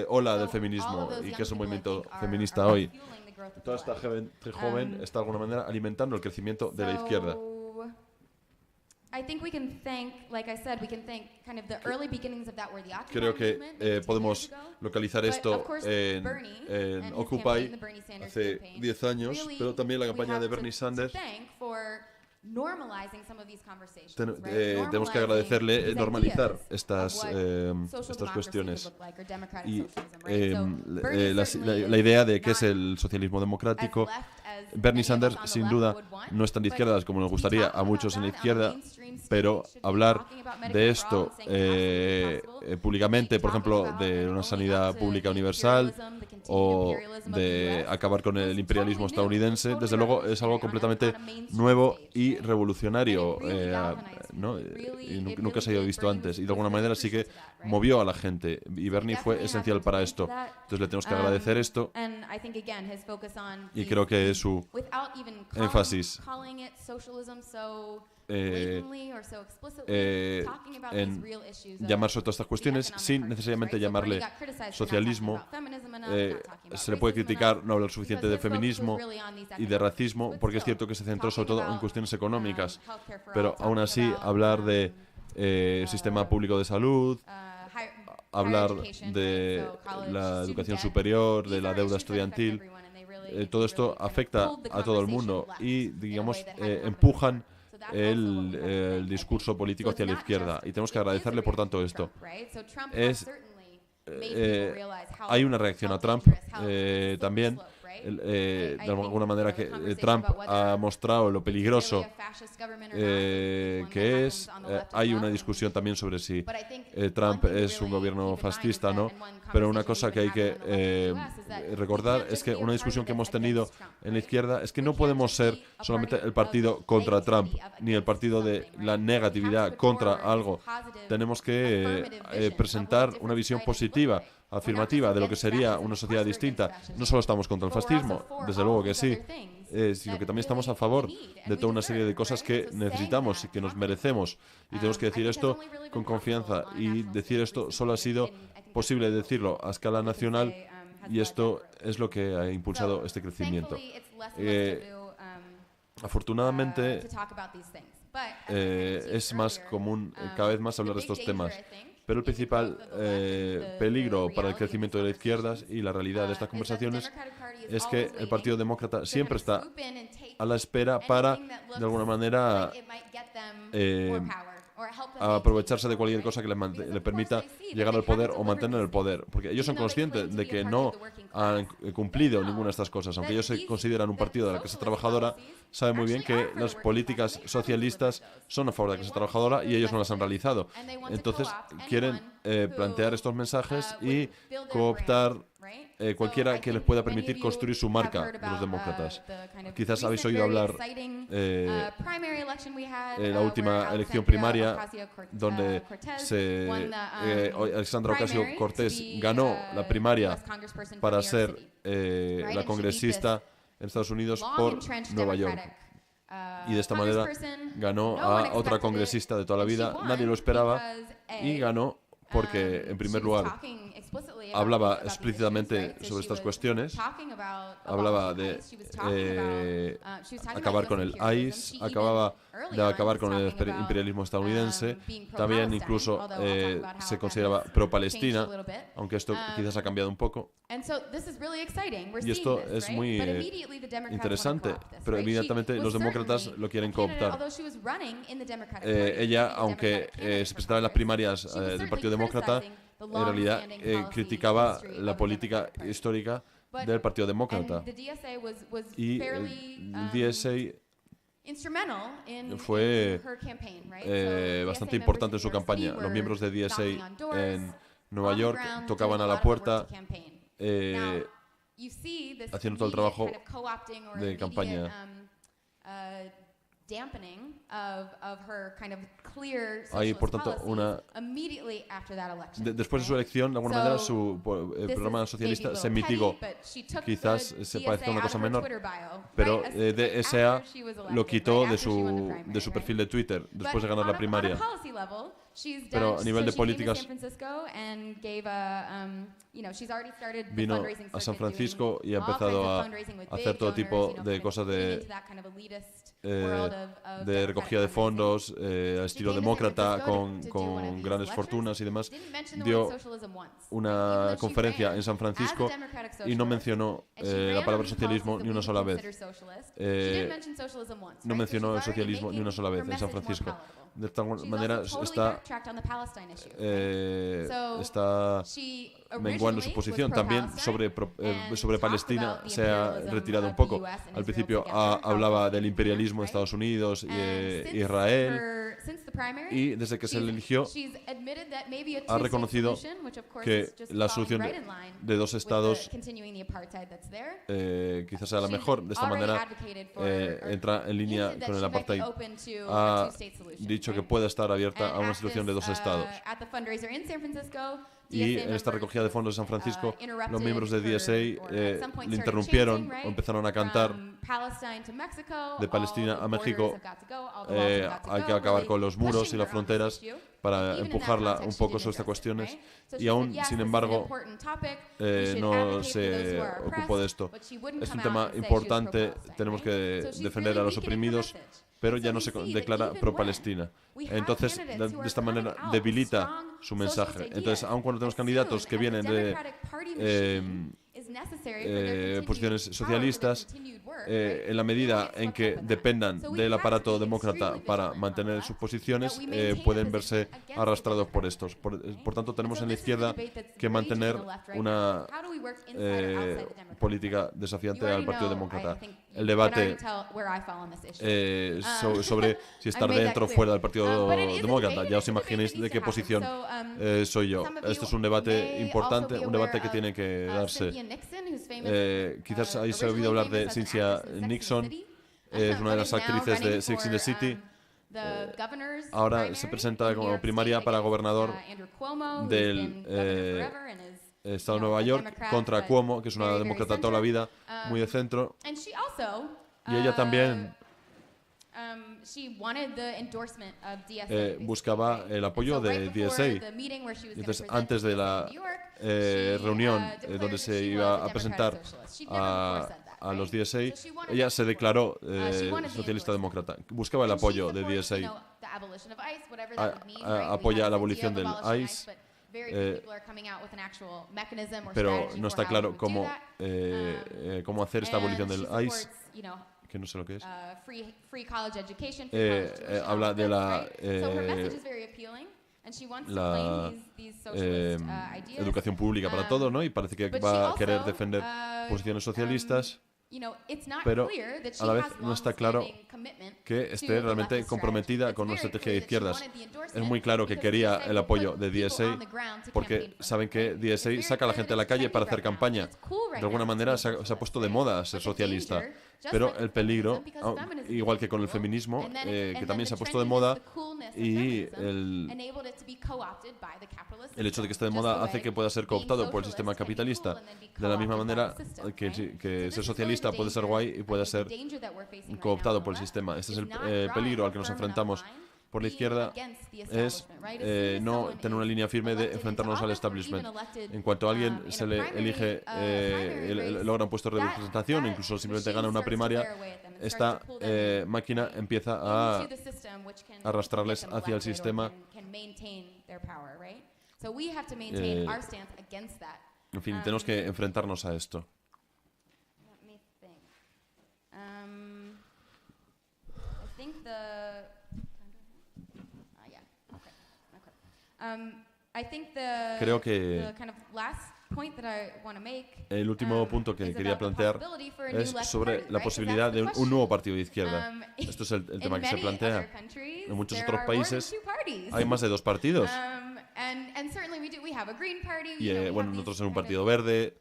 ola del feminismo y que es el movimiento feminista hoy. Toda esta gente joven está de alguna manera alimentando el crecimiento de la izquierda. Creo que podemos localizar esto en Occupy hace 10 años, pero también la campaña de Bernie Sanders. Tenemos que agradecerle normalizar estas cuestiones y la idea de qué es el socialismo democrático. Bernie Sanders sin duda no es tan de izquierdas como nos gustaría a muchos en la izquierda, pero hablar de esto públicamente, por ejemplo, de una sanidad pública universal o de acabar con el imperialismo estadounidense, desde luego es algo completamente nuevo y revolucionario, ¿no? Y nunca se había visto antes, y de alguna manera sí que movió a la gente, y Bernie fue esencial para esto. Entonces le tenemos que agradecer esto, y creo que su énfasis en llamar sobre todas estas cuestiones sin necesariamente llamarle socialismo. Se le puede criticar no hablar suficiente de feminismo y de racismo, porque es cierto que se centró sobre todo en cuestiones económicas, pero aún así hablar de sistema público de salud, hablar de la educación superior, de la deuda estudiantil, todo esto afecta a todo el mundo y, digamos, empujan el discurso político hacia la izquierda, y tenemos que agradecerle por tanto esto. Hay una reacción a Trump también, de alguna manera que Trump ha mostrado lo peligroso que es. Hay una discusión también sobre si Trump es un gobierno fascista, ¿no? Pero una cosa que hay que recordar es que una discusión que hemos tenido en la izquierda es que no podemos ser solamente el partido contra Trump, ni el partido de la negatividad contra algo. Tenemos que presentar una visión positiva, afirmativa de lo que sería una sociedad distinta. No solo estamos contra el fascismo, desde luego que sí, sino que también estamos a favor de toda una serie de cosas que necesitamos y que nos merecemos. Y tenemos que decir esto con confianza, y decir esto solo ha sido posible decirlo a escala nacional, y esto es lo que ha impulsado este crecimiento. Afortunadamente, es más común cada vez más hablar de estos temas. Pero el principal peligro para el crecimiento de las izquierdas y la realidad de estas conversaciones es que el Partido Demócrata siempre está a la espera para, de alguna manera, aprovecharse de cualquier cosa que le permita llegar al poder o mantener el poder. Porque ellos son conscientes de que no han cumplido ninguna de estas cosas. Aunque ellos se consideran un partido de la clase trabajadora, saben muy bien que las políticas socialistas son a favor de la clase trabajadora y ellos no las han realizado. Entonces quieren plantear estos mensajes y cooptar cualquiera que les pueda permitir construir su marca de los demócratas. Quizás habéis oído hablar la última elección primaria, donde Alexandra Ocasio-Cortez ganó la primaria para ser la congresista en Estados Unidos por Nueva York. Y de esta manera ganó a otra congresista de toda la vida. Nadie lo esperaba, y ganó porque, en primer lugar, hablaba explícitamente sobre estas cuestiones, hablaba de acabar con el ICE, acababa de acabar con el imperialismo estadounidense, también incluso se consideraba pro-Palestina, aunque esto quizás ha cambiado un poco. Y esto es muy interesante, pero evidentemente los demócratas lo quieren cooptar. Ella, aunque se presentaba en las primarias del Partido Demócrata, en realidad criticaba la política histórica del Partido Demócrata. Y el DSA fue bastante importante en su campaña. Los miembros de DSA en Nueva York tocaban a la puerta eh, You see this haciendo todo el immediate trabajo kind of co-opting or de immediate, campaña. Dampening of her kind of clear Hay, por socialist tanto, policies immediately after that election. después de su right? elección, de alguna So, manera, su This programa is socialista maybe a se little mitigó. petty, but she took Quizás the se DSA parezca una out cosa of her menor, Twitter bio, pero right? DSA After she was elected, lo quitó right? de After she won the su primary, perfil de Twitter después But de ganar on la a primaria. policy level, she's Pero done, a nivel de so she came to políticas, San Francisco and gave a, she's already started the vino fundraising a San circuit, Francisco doing y ha all empezado kinds of a fundraising with hacer big todo donors, tipo kind de of cosas getting de, into that kind of elitist world of de recogida de Democratic fondos, fundraising. estilo She came to San demócrata, Francisco to do one of con these grandes lectures, fortunas y demás. didn't mention the Dio word socialism once, right? Even una though she conferencia ran en San as a Francisco democratic y no socialist, mencionó and she la ran palabra on these socialismo policies ni una that we sola vez. consider socialist. She didn't Eh, mention socialism once, no right? mencionó So el she's already socialismo ni una making sola vez her en San message more Francisco. palatable. De esta She's manera also totally está, backtracked on the Palestine issue, right? So está she menguando su originally posición. was También pro-Palestine and sobre talked Palestina about the se ha imperialism retirado of un the poco. US and Al Israel principio together, how hablaba those del came imperialismo de together, Estados Unidos y And since Israel, since the primary, y desde que se le she's- eligió she's admitted that maybe a ha two-state reconocido solution, which of course que is just la falling solución right in line de dos with the estados continuing the apartheid that's there. quizás sea la She's mejor. De esta already manera advocated for, or entra en línea hinted that con el she might be apartheid. open to Ha a two-state solution, dicho que right? puede estar abierta a And una at situación de this, dos estados. At the fundraiser in San Francisco, Y DSA en esta members, recogida de fondos de San Francisco, interrupted los miembros de her, DSA or at some point le started interrumpieron chanting, right? o empezaron a cantar: From Palestine to Mexico, de Palestina all the a México, borders have got to go, all the walls have got to hay go, que acabar really con los muros pushing y las her on this fronteras issue. para Even in that empujarla un context, she poco didn't sobre estas address it, cuestiones. right? So Y she aún, said, yes, sin this is an embargo, important topic. We should no advocate for those se who are ocupó oppressed, de esto. but she wouldn't Es un come tema out and say she was importante, pro-Palestine, tenemos right? que So she's defender really a los weakening her oprimidos, message. pero And ya so no we se see that declara even pro-Palestina. when we have Entonces, candidates who de are esta manera coming out with debilita strong su socialist mensaje. ideas, Entonces, aun cuando tenemos as candidatos soon que as vienen the de Democratic Party machine is necessary for their continued posiciones power, for their socialistas, continued work, en la medida en que dependan del aparato demócrata para mantener sus posiciones, pueden verse arrastrados por estos. Por tanto, tenemos en la izquierda que mantener una política desafiante al Partido Demócrata. El debate sobre si estar dentro o fuera del Partido Demócrata. Ya os imagináis de qué posición soy yo. Este es un debate importante, un debate que tiene que darse. Quizás habéis oído hablar de Cynthia Nixon, es una de las actrices de Sex and the City. Ahora se presenta como primaria para gobernador del estado de Nueva York contra Cuomo, que es una demócrata toda la vida, muy de centro. Y ella también buscaba el apoyo de DSA. Y entonces, antes de la reunión donde se iba a presentar a los DSA, ella se declaró socialista demócrata. Buscaba el apoyo de DSA. Apoya la abolición del ICE. Pero no está claro cómo hacer esta abolición del ICE, que no sé lo que es. Habla de la educación pública para todos, ¿no? Y parece que va a querer defender posiciones socialistas, pero a la vez no está claro que esté realmente comprometida con una estrategia de izquierdas. Es muy claro que quería el apoyo de DSA porque saben que DSA saca a la gente a la calle para hacer campaña. De alguna manera se ha puesto de moda ser socialista. Pero el peligro, igual que con el feminismo, que también se ha puesto de moda, y el hecho de que esté de moda hace que pueda ser cooptado por el sistema capitalista. De la misma manera que ser socialista puede ser guay y puede ser cooptado por el sistema. Este es el peligro al que nos enfrentamos. Por la izquierda es no tener una línea firme de enfrentarnos al establishment. En cuanto a alguien se le elige, logra un puesto de representación, incluso simplemente gana una primaria, esta máquina empieza a arrastrarles hacia el sistema. En fin, tenemos que enfrentarnos a esto. Creo que el último punto que quería plantear es sobre la posibilidad de un nuevo partido de izquierda. Esto es el tema que se plantea. En muchos otros países hay más de dos partidos. Y bueno, nosotros en un partido verde,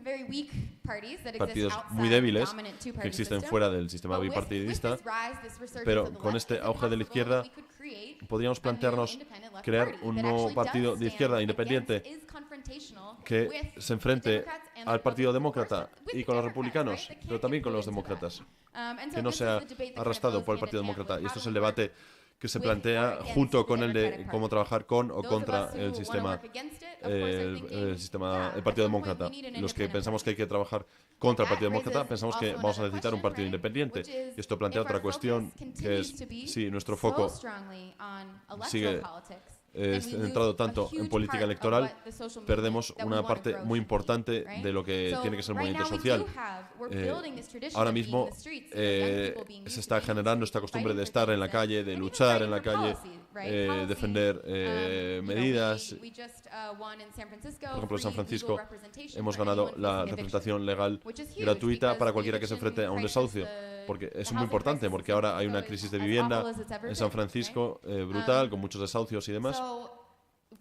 very weak parties that exist partidos outside muy the débiles dominant que two-party existen system. fuera del sistema But bipartidista, with this rise, this resurgence pero of the con left, este it's auge de la possible izquierda that we could create podríamos a new plantearnos independent left crear party un that nuevo actually partido does de izquierda stand independiente against, is confrontational que with se enfrente the Democrats and the al Partido Republicans, Demócrata of course, y with con the los Democrats, republicanos, right, that pero can't también get con los pulled into that. demócratas, And so que no this is sea the debate that kind of arrastrado goes por el hand Partido in hand with Demócrata. Y how esto es to el work debate que se with plantea or against junto the con el de Democratic cómo Party. trabajar con o Those of contra us who el wanna sistema, work against it, of course, are thinking, el sistema, yeah, el at Partido some point Demócrata. we need an Los que independent pensamos que hay party. que trabajar contra el That Partido Demócrata, raises pensamos que also vamos a another necesitar un question, partido right? independiente. Which is, Y esto plantea if otra our cuestión, focus que es, continues to be si nuestro so foco strongly on electoral sigue politics, then we centrado lose a tanto en huge política part of electoral, what the social movement perdemos that we una wanna parte grow muy should be, importante right? de lo que So tiene que ser el right movimiento now we social. do have- we're Eh, building this tradition Ahora of being in mismo the streets, you know, young people being se used está to being in the generando streets esta and costumbre fighting de for estar en la things, calle, and de even luchar en la fighting for calle, policy, right? Policy. defender You know, medidas. we just won in San Francisco, Por ejemplo, en San free Francisco legal representation hemos for ganado anyone la facing eviction. representación legal Which is huge gratuita because para cualquiera que se eviction enfrente a un crisis, desahucio, the porque es housing muy importante, crisis porque in ahora San hay una Francisco crisis de is as vivienda awful as it's ever en San been, Francisco brutal, con muchos desahucios y demás. So,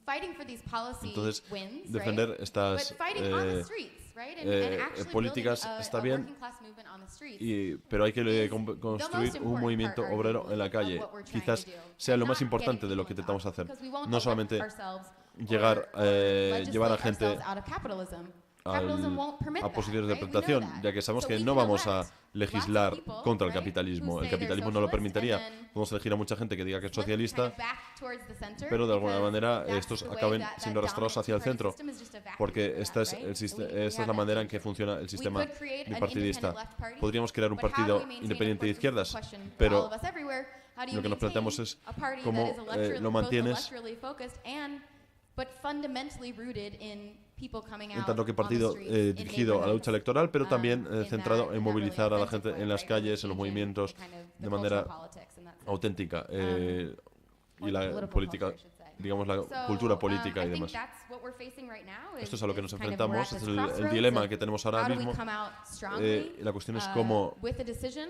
fighting for these policy Entonces, wins, defender right? estas But fighting on the streets, right? And actually políticas building está a bien, working class movement on the streets. pero hay que is construir the most un movimiento important part, obrero arguably, en la of calle. what we're trying Quizás to do. sea lo And más not importante getting de lo people que intentamos involved, hacer. because we won't No elect solamente ourselves llegar, or llevar a legislate gente ourselves out of capitalism. Capitalism won't permit a that, posiciones de right? We know explotación, that. ya que sabemos So que we no can vamos a elect legislar lots of people, contra el right, capitalismo. who El say they're capitalismo no lo socialist, permitiría. and then Podemos elegir a mucha gente que diga que es flip socialista, kind of back towards the center, pero de alguna because manera that's estos the way acaben that siendo arrastrados dominant hacia el two-party centro, system is just a vacuum porque for esta that, es, right? esta We es la have manera that en que danger. funciona el We sistema could create an bipartidista. independent left party, Podríamos crear un but how do partido we maintain, independiente de of course, this is izquierdas, a question for pero all of us everywhere. How do you lo que nos maintain planteamos es a party cómo, that is electorally- lo both mantienes, electorally focused but fundamentally rooted in people coming en out tanto que on the partido streets in dirigido a la lucha neighborhoods, electoral, pero también in that- centrado en in that really movilizar a la authentic gente way, en las right, really calles, en los changing movimientos, the kind of the de manera cultural politics in that sense. auténtica, y Or la political política, culture, I should say. digamos, la So, cultura política I y think demás. that's what we're facing right now, Esto es a lo que nos kind of we're enfrentamos, at es this el crossroads dilema of que tenemos ahora how do we mismo. come out strongly, La cuestión es cómo with a decision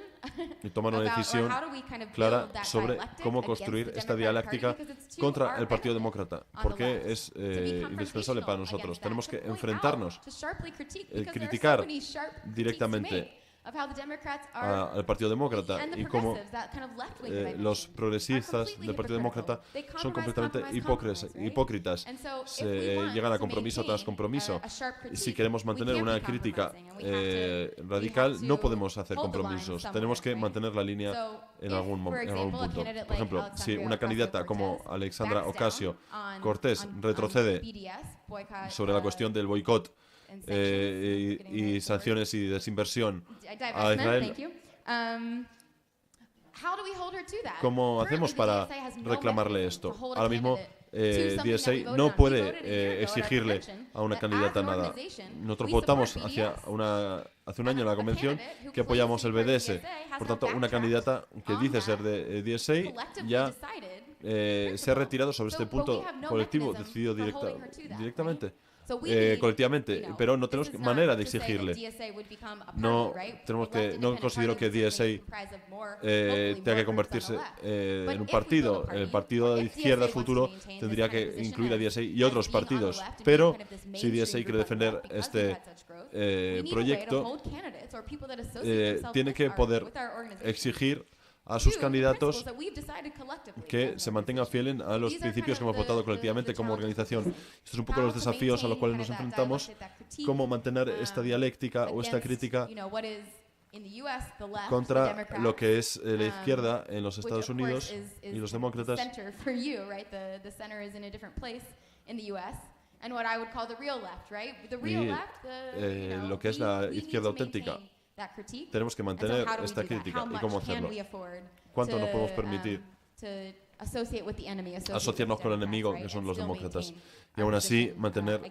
tomar una about, or decisión how do we kind of clara build that sobre dialectic cómo against construir the esta Democratic Party, dialéctica because it's to contra our el Partido benefit Demócrata, on the porque left es to be indispensable para confrontational nosotros. against that, Tenemos to que point enfrentarnos out, to sharply critique, because there are so criticar many sharp critiques to directamente make of how the Democrats are al Partido Demócrata and the y cómo progressives, that kind of left wing that I los mentioned, progresistas are completely del Partido hypocritical. Demócrata They son completamente compromise, right? hipócritas. And so if Se we want llegan a to compromiso tras maintain compromiso. a sharp Y critique, si queremos we mantener can't una be crítica compromising, and we have radical, to no podemos hacer hold the line compromisos. somewhere, Tenemos que right? mantener la línea So, en if, algún for example, a punto. candidate Por like ejemplo, si Alexandria una candidata como Ocasio-Cortez Alexandra backs Ocasio down on- Cortés on retrocede BDS, boycott, sobre la cuestión del boicot and sanctions, getting y ready for sanciones y desinversión a divestment, Israel, thank you. How do we hold her to that? ¿cómo Currently, hacemos the para DSA has no reclamarle mechanism esto? to hold a Ahora mismo candidate to something DSA that we voted no on. We puede voted a year ago at our exigirle convention a una that candidata as an nada. organization, Nosotros we votamos support hace BDS. un año en la convención que apoyamos el BDS. Por tanto, una candidata que dice ser de DSA ya se ha retirado sobre este punto colectivo, decidido directamente. Colectivamente, pero no tenemos manera de exigirle. No considero que DSA tenga que convertirse en un partido. El partido de izquierdas futuro tendría que incluir a DSA y otros partidos. Pero si DSA quiere defender este proyecto, tiene que poder exigir a sus candidatos que se mantengan fieles a los principios que hemos votado colectivamente como organización. Estos son un poco los desafíos a los cuales nos enfrentamos, cómo mantener esta dialéctica o esta crítica contra lo que es la izquierda en los Estados Unidos y los demócratas. Y lo que es la izquierda auténtica. Tenemos que mantener esta crítica. ¿Y cómo hacerlo? ¿Cuánto nos podemos permitir asociarnos con el enemigo, que son los demócratas, y aún así mantener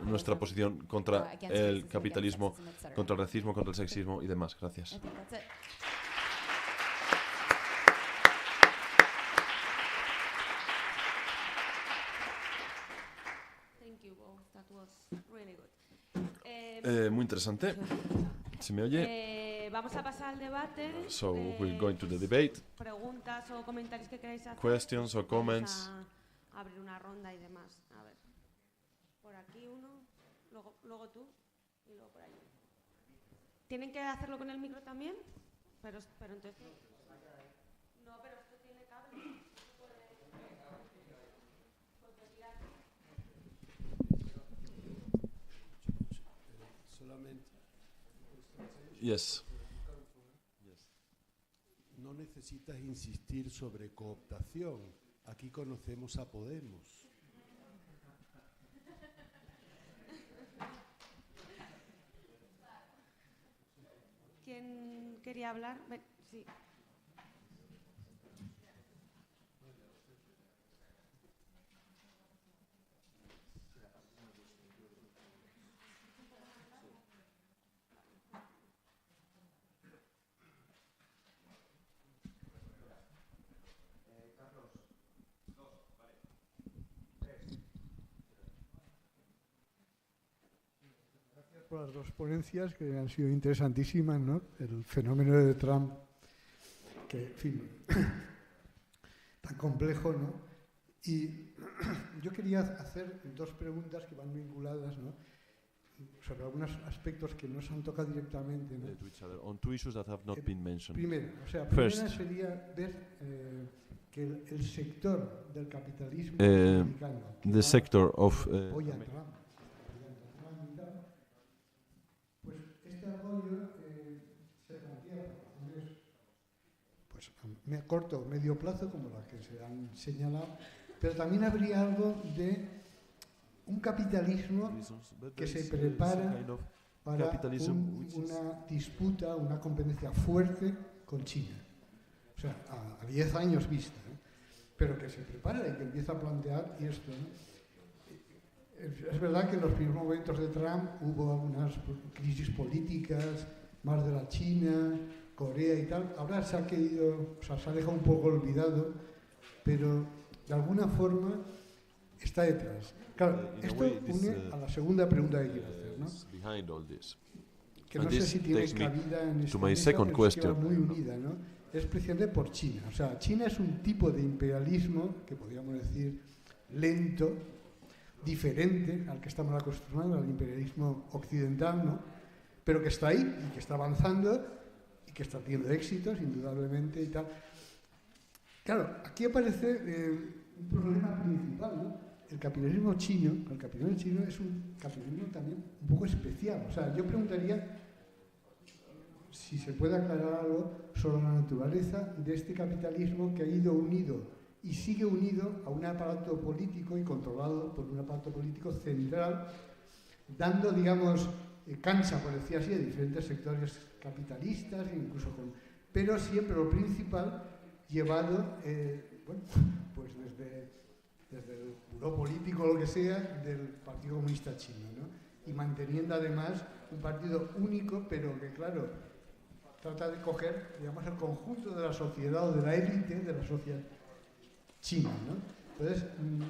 nuestra posición contra el capitalismo, contra el racismo, contra el sexismo y demás? Gracias. Muy interesante. ¿Se me oye? Vamos a pasar al debate. So we're going to the debate. Preguntas o comentarios que queráis hacer. Questions or comments. Vamos a abrir una ronda y demás. A ver. Por aquí uno. Luego tú. y luego por allí. ¿Tienen que hacerlo con el micro también? Pero entonces... No, pero esto tiene cable. Solamente. Yes. No necesitas insistir sobre cooptación. Aquí conocemos a Podemos. ¿Quién quería hablar? Sí. Por las dos ponencias que han sido interesantísimas, ¿no? El fenómeno de Trump, que, en fin, tan complejo, ¿no? Y yo quería hacer dos preguntas que van vinculadas, ¿no? Sobre algunos aspectos que no se han tocado directamente, ¿no? On two issues that have not been mentioned. Primero, primera First, sería ver que el sector del capitalismo americano, the sector of apoya a Trump, pues este apoyo se plantea por razones, pues a corto o medio plazo, como las que se han señalado, pero también habría algo de un capitalismo que se prepara para una disputa, una competencia fuerte con China. O sea, a 10 años vista, ¿eh? Pero que se prepara y que empieza a plantear esto, ¿no? Es verdad que en los primeros momentos de Trump hubo algunas crisis políticas, más de la China, Corea y tal. Ahora se ha querido, o sea, se ha dejado un poco olvidado, pero de alguna forma está detrás. Claro, esto une a la segunda pregunta que quiero hacer, ¿no? Que no sé si tiene cabida en esta mesa, pero es que va muy unida, ¿no? Es precisamente por China. O sea, China es un tipo de imperialismo que podríamos decir lento, diferente al que estamos acostumbrados, al imperialismo occidental, ¿no? Pero que está ahí y que está avanzando y que está teniendo éxitos, indudablemente, y tal. Claro, aquí aparece un problema principal, ¿no? El capitalismo chino es un capitalismo también un poco especial. O sea, yo preguntaría si se puede aclarar algo sobre la naturaleza de este capitalismo que ha ido unido y sigue unido a un aparato político y controlado por un aparato político central, dando, digamos, cancha, por decir así, a diferentes sectores capitalistas, pero siempre lo principal llevado, bueno, pues desde el buró político o lo que sea del Partido Comunista Chino, ¿no? Y manteniendo además un partido único, pero que, claro, trata de coger, digamos, el conjunto de la sociedad o de la élite de la sociedad china, ¿no? Entonces,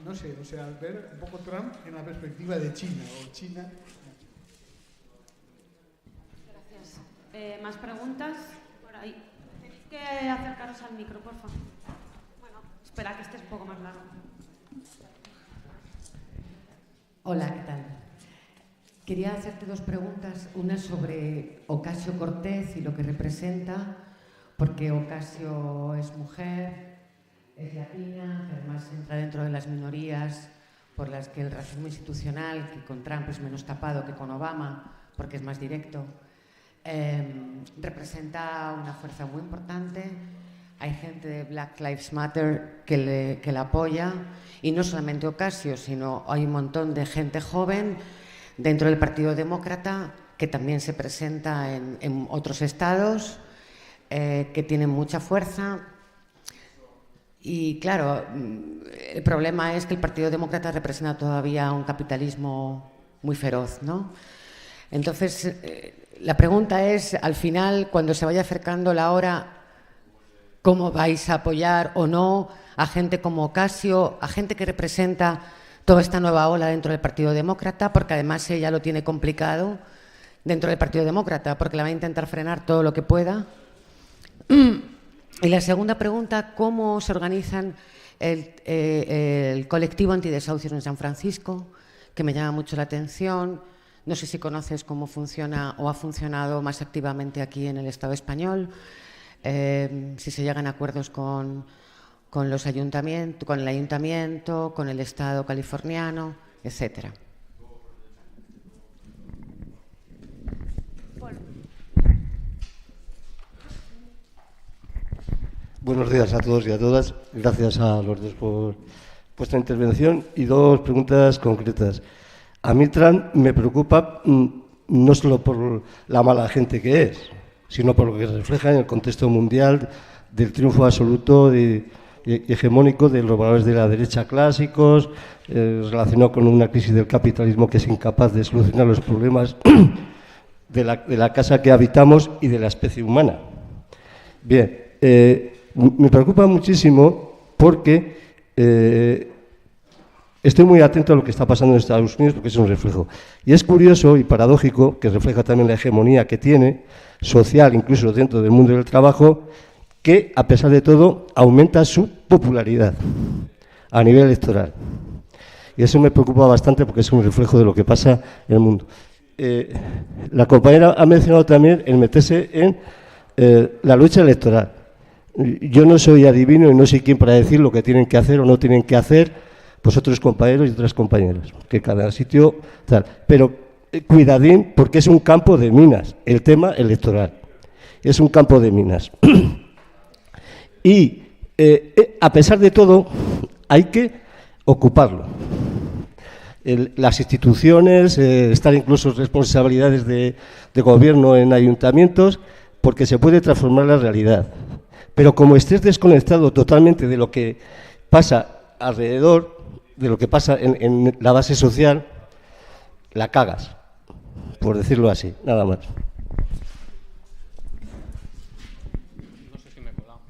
no sé, o sea, ver un poco Trump en la perspectiva de China o China. Gracias. ¿Más preguntas? Por ahí. Tenéis que acercaros al micro, por favor. Bueno, espera que este es un poco más largo. Hola, ¿qué tal? Quería hacerte dos preguntas, una sobre Ocasio-Cortez y lo que representa, porque Ocasio es mujer, es latina, que además entra dentro de las minorías por las que el racismo institucional, que con Trump es menos tapado que con Obama, porque es más directo, representa una fuerza muy importante. Hay gente de Black Lives Matter que la apoya, y no solamente Ocasio, sino hay un montón de gente joven dentro del Partido Demócrata que también se presenta en otros estados, que tienen mucha fuerza. Y claro, el problema es que el Partido Demócrata representa todavía un capitalismo muy feroz, ¿no? Entonces, la pregunta es, al final, cuando se vaya acercando la hora, ¿cómo vais a apoyar o no a gente como Ocasio, a gente que representa toda esta nueva ola dentro del Partido Demócrata? Porque además ella lo tiene complicado dentro del Partido Demócrata, porque la va a intentar frenar todo lo que pueda. Y la segunda pregunta, ¿cómo se organizan el colectivo antidesahucios en San Francisco? Que me llama mucho la atención. No sé si conoces cómo funciona o ha funcionado más activamente aquí en el Estado español, si se llegan a acuerdos con los ayuntamientos, con el ayuntamiento, con el Estado californiano, etcétera. Buenos días a todos y a todas. Gracias a los dos por vuestra intervención y dos preguntas concretas. A mí Trump me preocupa no solo por la mala gente que es, sino por lo que refleja en el contexto mundial del triunfo absoluto y hegemónico de los valores de la derecha clásicos, relacionado con una crisis del capitalismo que es incapaz de solucionar los problemas de la casa que habitamos y de la especie humana. Bien, me preocupa muchísimo porque estoy muy atento a lo que está pasando en Estados Unidos porque es un reflejo. Y es curioso y paradójico, que refleja también la hegemonía que tiene, social, incluso dentro del mundo del trabajo, que, a pesar de todo, aumenta su popularidad a nivel electoral. Y eso me preocupa bastante porque es un reflejo de lo que pasa en el mundo. La compañera ha mencionado también el meterse en la lucha electoral. Yo no soy adivino y no soy quien para decir lo que tienen que hacer o no tienen que hacer vosotros compañeros y otras compañeras, que cada sitio tal. Pero cuidadín, porque es un campo de minas, el tema electoral. Es un campo de minas. Y a pesar de todo, hay que ocuparlo. Las instituciones, estar incluso responsabilidades de gobierno en ayuntamientos, porque se puede transformar la realidad. Pero como estés desconectado totalmente de lo que pasa alrededor, de lo que pasa en la base social, la cagas, por decirlo así, nada más. No sé si me he colado.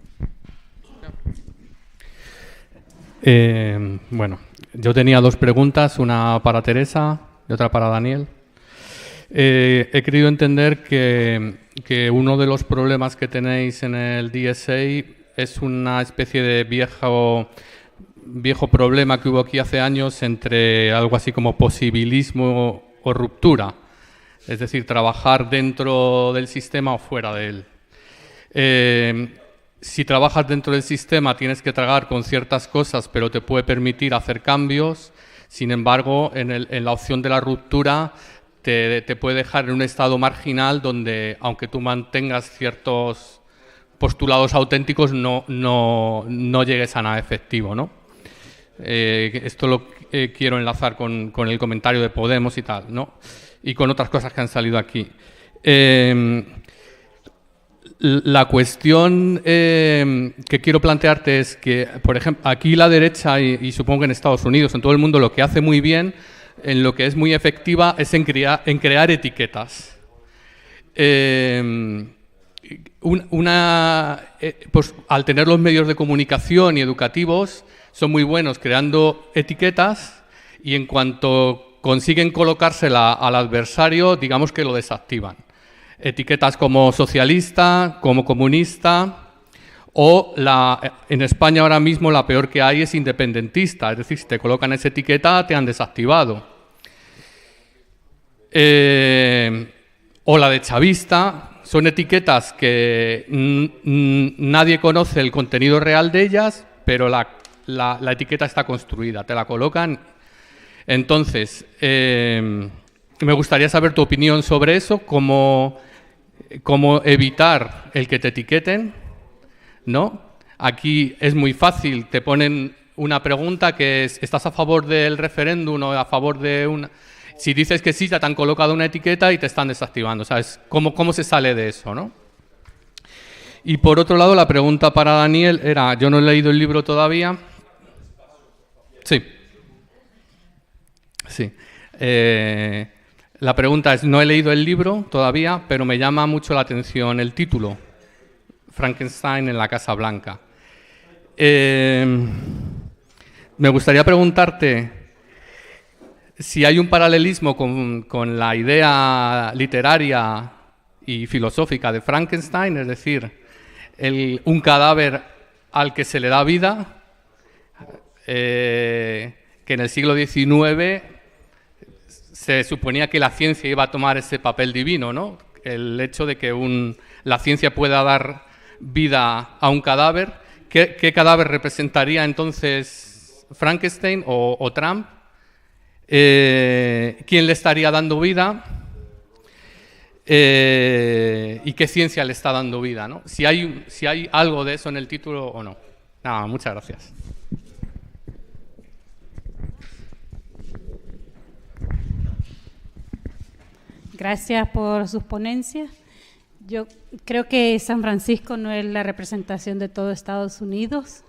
Bueno, yo tenía dos preguntas, una para Teresa y otra para Daniel. He querido entender que uno de los problemas que tenéis en el DSA es una especie de viejo problema que hubo aquí hace años entre algo así como posibilismo o ruptura, es decir, trabajar dentro del sistema o fuera de él. Si trabajas dentro del sistema tienes que tragar con ciertas cosas, pero te puede permitir hacer cambios. Sin embargo, en la opción de la ruptura te puede dejar en un estado marginal donde, aunque tú mantengas ciertos postulados auténticos, no llegues a nada efectivo, ¿no? Esto lo quiero enlazar con el comentario de Podemos y tal, ¿no? Y con otras cosas que han salido aquí. La cuestión que quiero plantearte es que, por ejemplo, aquí la derecha, y supongo que en Estados Unidos, en todo el mundo, lo que hace muy bien, en lo que es muy efectiva, es en crear etiquetas. Pues, al tener los medios de comunicación y educativos, son muy buenos creando etiquetas y en cuanto consiguen colocársela al adversario, digamos que lo desactivan. Etiquetas como socialista, como comunista, o en España ahora mismo la peor que hay es independentista, es decir, si te colocan esa etiqueta te han desactivado. O la de chavista, son etiquetas que nadie conoce el contenido real de ellas, pero la etiqueta está construida, te la colocan. Entonces, me gustaría saber tu opinión sobre eso, cómo evitar el que te etiqueten, ¿no? Aquí es muy fácil, te ponen una pregunta que es: ¿estás a favor del referéndum o a favor de una...? Si dices que sí, ya te han colocado una etiqueta y te están desactivando, ¿sabes? ¿Cómo se sale de eso, no? Y por otro lado, la pregunta para Daniel era, yo no he leído el libro todavía. Sí. Sí. La pregunta es, no he leído el libro todavía, pero me llama mucho la atención el título, Frankenstein en la Casa Blanca. Me gustaría preguntarte si hay un paralelismo con la idea literaria y filosófica de Frankenstein, es decir, un cadáver al que se le da vida, que en el siglo XIX se suponía que la ciencia iba a tomar ese papel divino, ¿no? El hecho de que la ciencia pueda dar vida a un cadáver. ¿Qué cadáver representaría entonces Frankenstein o Trump? ¿Quién le estaría dando vida? ¿Y qué ciencia le está dando vida, ¿no? Si hay algo de eso en el título o no. Nada, muchas gracias. Gracias por sus ponencias. Yo creo que San Francisco no es la representación de todo Estados Unidos,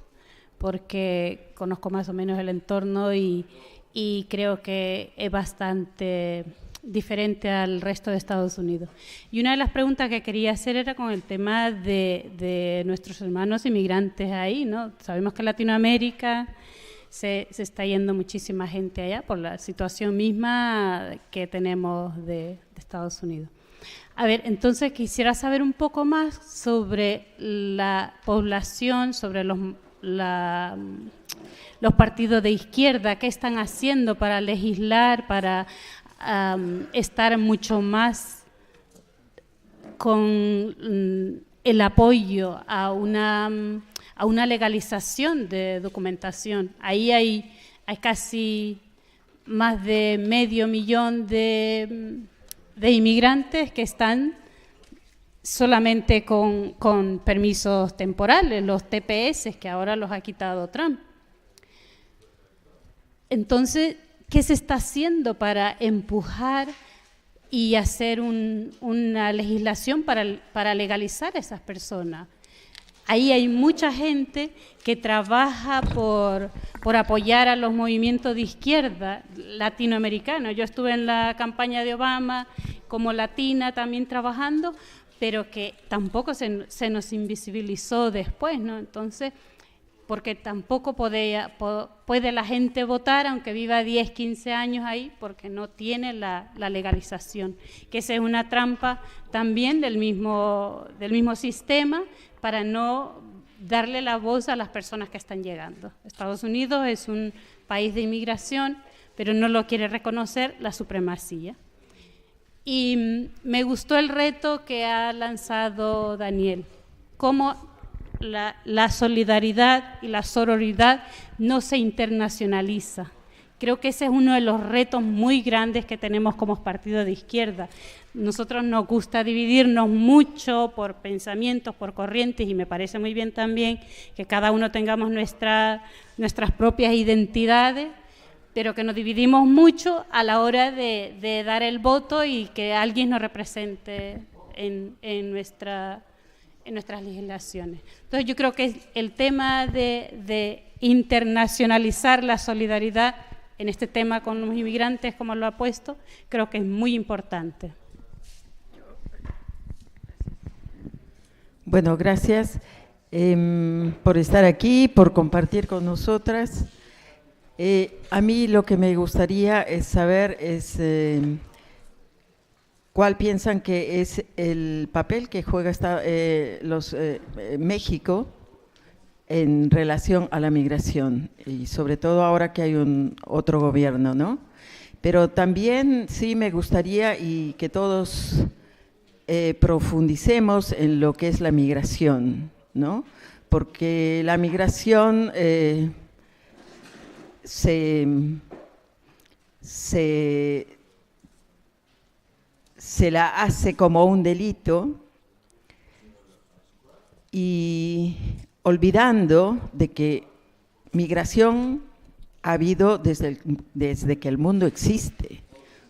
porque conozco más o menos el entorno y creo que es bastante diferente al resto de Estados Unidos. Y una de las preguntas que quería hacer era con el tema de nuestros hermanos inmigrantes ahí, ¿no? Sabemos que en Latinoamérica se está yendo muchísima gente allá por la situación misma que tenemos de Estados Unidos. A ver, entonces quisiera saber un poco más sobre la población, sobre los partidos de izquierda, qué están haciendo para legislar, para estar mucho más con el apoyo a una legalización de documentación. Ahí hay casi más de 500.000 de inmigrantes que están solamente con permisos temporales, los TPS, que ahora los ha quitado Trump. Entonces, ¿qué se está haciendo para empujar y hacer una legislación para legalizar a esas personas? Ahí hay mucha gente que trabaja por apoyar a los movimientos de izquierda latinoamericanos. Yo estuve en la campaña de Obama como latina también trabajando, pero que tampoco se nos invisibilizó después, ¿no? Entonces, porque tampoco puede la gente votar, aunque viva 10, 15 años ahí, porque no tiene la legalización, que esa es una trampa también del mismo sistema, para no darle la voz a las personas que están llegando. Estados Unidos es un país de inmigración, pero no lo quiere reconocer la supremacía. Y me gustó el reto que ha lanzado Daniel, cómo la solidaridad y la sororidad no se internacionaliza. Creo que ese es uno de los retos muy grandes que tenemos como partido de izquierda. Nosotros nos gusta dividirnos mucho por pensamientos, por corrientes, y me parece muy bien también que cada uno tengamos nuestras propias identidades, pero que nos dividimos mucho a la hora de dar el voto y que alguien nos represente en nuestras legislaciones. Entonces yo creo que el tema de internacionalizar la solidaridad en este tema con los inmigrantes, como lo ha puesto, creo que es muy importante. Bueno, gracias por estar aquí, por compartir con nosotras. A mí lo que me gustaría es saber cuál piensan que es el papel que juega México en relación a la migración, y sobre todo ahora que hay otro gobierno, ¿no? Pero también sí me gustaría y que todos profundicemos en lo que es la migración, ¿no? Porque la migración se la hace como un delito, y olvidando de que migración ha habido desde que el mundo existe.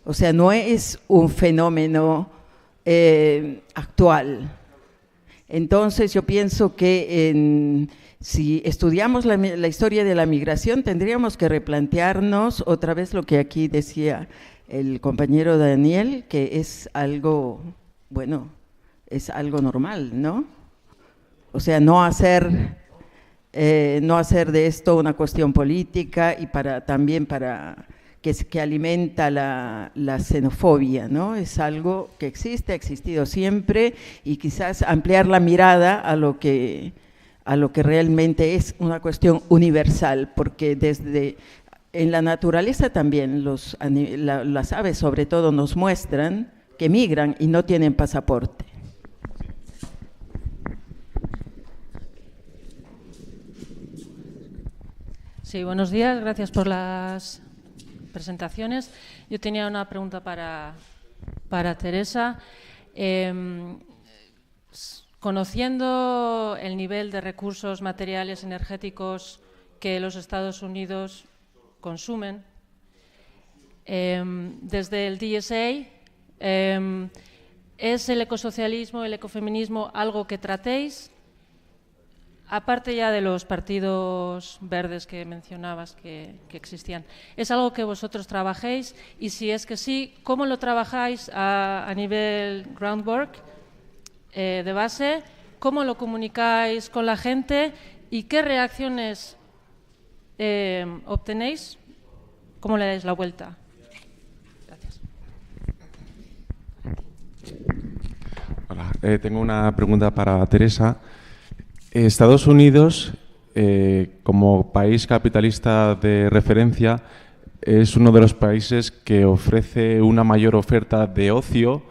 O sea, no es un fenómeno actual. Entonces yo pienso que si estudiamos la historia de la migración, tendríamos que replantearnos otra vez lo que aquí decía el compañero Daniel, que es algo, bueno, es algo normal, ¿no? O sea, no hacer de esto una cuestión política y también para que alimenta la xenofobia, ¿no? Es algo que existe, ha existido siempre, y quizás ampliar la mirada a lo que realmente es una cuestión universal, porque desde En la naturaleza también las aves sobre todo nos muestran que migran y no tienen pasaporte. Sí, buenos días, gracias por las presentaciones. Yo tenía una pregunta para Teresa. Conociendo el nivel de recursos materiales energéticos que los Estados Unidos consumen, desde el DSA, ¿es el ecosocialismo, el ecofeminismo algo que tratéis? Aparte ya de los partidos verdes que mencionabas que existían, ¿es algo que vosotros trabajéis? Y si es que sí, ¿cómo lo trabajáis a nivel groundwork, de base? ¿Cómo lo comunicáis con la gente? ¿Y qué reacciones obtenéis? ¿Cómo le dais la vuelta? Gracias. Hola, tengo una pregunta para Teresa. Estados Unidos, como país capitalista de referencia, es uno de los países que ofrece una mayor oferta de ocio,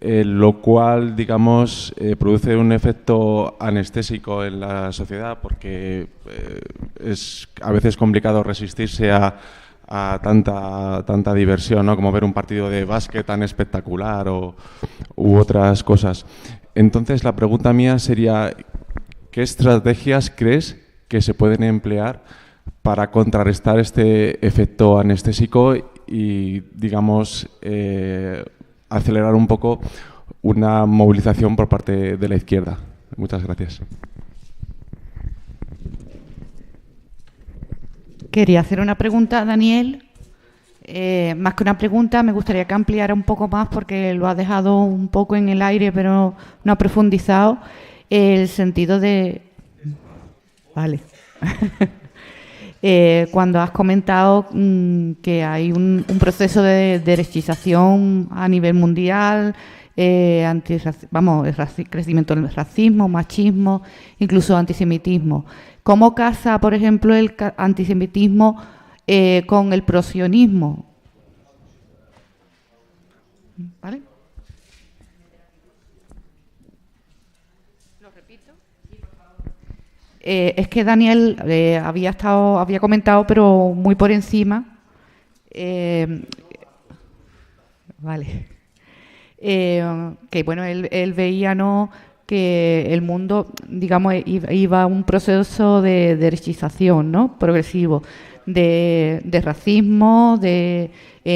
lo cual, digamos, produce un efecto anestésico en la sociedad, porque es a veces complicado resistirse a tanta diversión, ¿no? Como ver un partido de básquet tan espectacular u otras cosas. Entonces, la pregunta mía sería: ¿qué estrategias crees que se pueden emplear para contrarrestar este efecto anestésico y, digamos, acelerar un poco una movilización por parte de la izquierda? Muchas gracias. Quería hacer una pregunta a Daniel. Más que una pregunta, me gustaría que ampliara un poco más, porque lo ha dejado un poco en el aire, pero no ha profundizado. El sentido de... Vale. Cuando has comentado que hay un proceso de derechización a nivel mundial, crecimiento del racismo, machismo, incluso antisemitismo. ¿Cómo casa, por ejemplo, el antisemitismo con el prosionismo? ¿Vale? ¿Lo repito? Es que Daniel había comentado, pero muy por encima. Vale. Que bueno, él veía, ¿no?, que el mundo, digamos, iba a un proceso de derechización, ¿no?, progresivo, de racismo, de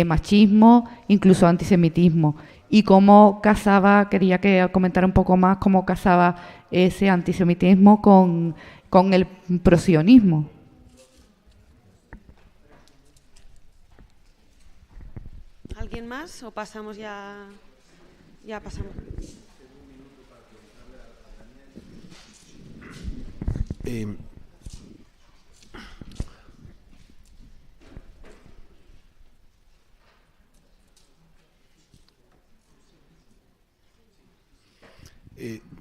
machismo, incluso antisemitismo. Y cómo casaba, quería que comentara un poco más cómo casaba ese antisemitismo con el prosionismo. ¿Alguien más o pasamos ya? Ya pasamos.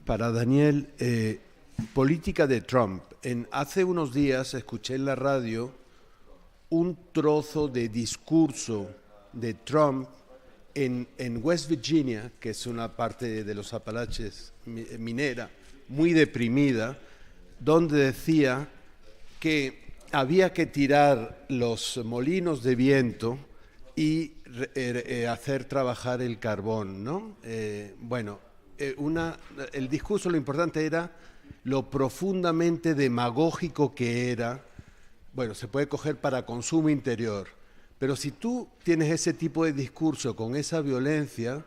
Para Daniel, política de Trump. Hace unos días escuché en la radio un trozo de discurso de Trump en West Virginia, que es una parte de los Apalaches minera, muy deprimida, donde decía que había que tirar los molinos de viento y hacer trabajar el carbón, ¿no? El discurso, lo importante era lo profundamente demagógico que era. Bueno, se puede coger para consumo interior, pero si tú tienes ese tipo de discurso con esa violencia,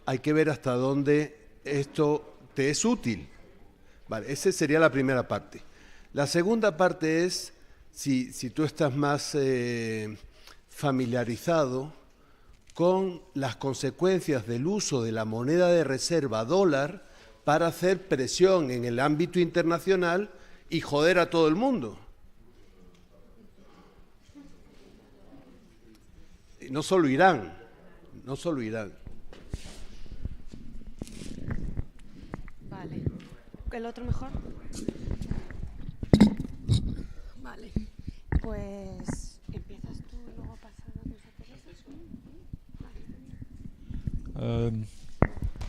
hay que ver hasta dónde esto te es útil. Vale, esa sería la primera parte. La segunda parte es, si tú estás más familiarizado con las consecuencias del uso de la moneda de reserva dólar para hacer presión en el ámbito internacional y joder a todo el mundo. No solo Irán, no solo Irán. Vale. ¿El otro mejor? Vale. Pues empiezas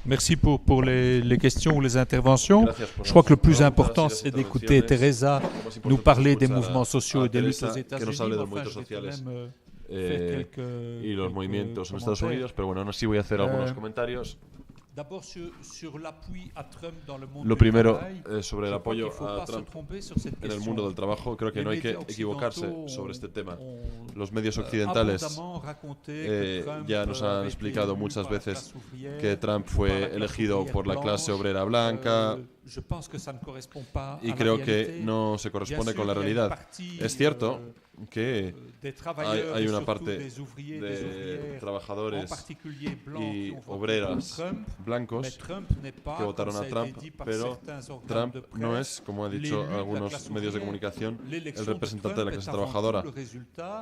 Merci pour les questions ou les interventions. Je crois que le plus important, c'est d'écouter Teresa nous parler des mouvements sociaux et des luttes aux États-Unis. Y los movimientos en Estados Unidos, pero bueno, aún así voy a hacer algunos comentarios. Lo primero, sobre el apoyo a Trump en el mundo del trabajo, creo que no hay que equivocarse sobre este tema. Los medios occidentales ya nos han explicado muchas veces que Trump fue elegido por la clase obrera blanca, y creo que no se corresponde con la realidad. Es cierto que hay una parte de trabajadores y obreras blancos que votaron a Trump, pero Trump no es, como han dicho algunos medios de comunicación, el representante de la clase trabajadora.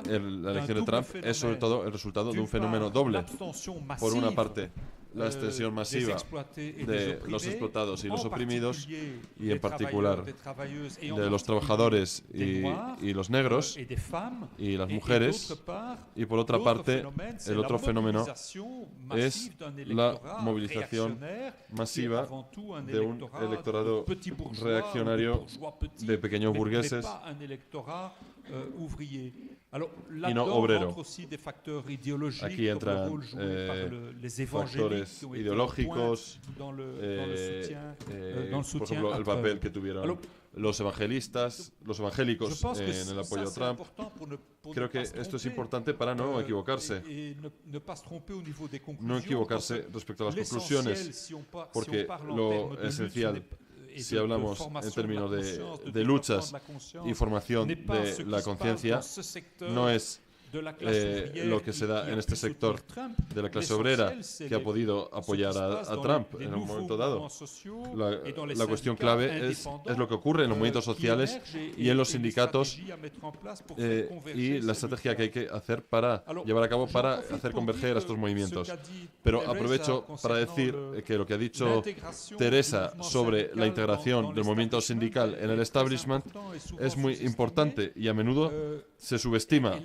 La elección de Trump es sobre todo el resultado de un fenómeno doble. Por una parte, la extensión masiva de los explotados y los oprimidos, y en particular de los trabajadores y los negros y las mujeres, y por otra parte el otro fenómeno es la movilización masiva de un electorado reaccionario de pequeños burgueses y no obrero. Aquí entran factores ideológicos, por ejemplo, el papel que tuvieron los evangélicos en el apoyo a Trump. Creo que esto es importante para no equivocarse. No equivocarse respecto a las conclusiones, porque lo esencial, si hablamos en términos de luchas y formación de la conciencia, no es lo que se da en este sector de la clase obrera que ha podido apoyar a Trump en un momento dado. La cuestión clave es lo que ocurre en los movimientos sociales y en los sindicatos, y la estrategia que hay que hacer para llevar a cabo para hacer converger a estos movimientos. Pero aprovecho para decir que lo que ha dicho Teresa sobre la integración del movimiento sindical en el establishment es muy importante y a menudo se subestima.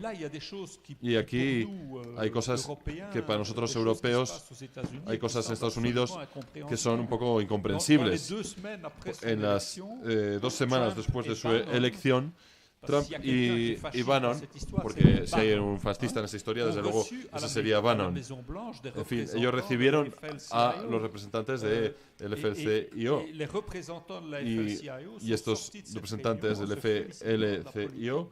Y aquí hay cosas que para nosotros europeos, hay cosas en Estados Unidos que son un poco incomprensibles. En las 2 semanas después de su elección, Trump y Bannon, porque si hay un fascista en esta historia, desde luego ese sería Bannon. En fin, ellos recibieron a los representantes del FLCIO, y estos representantes del FLCIO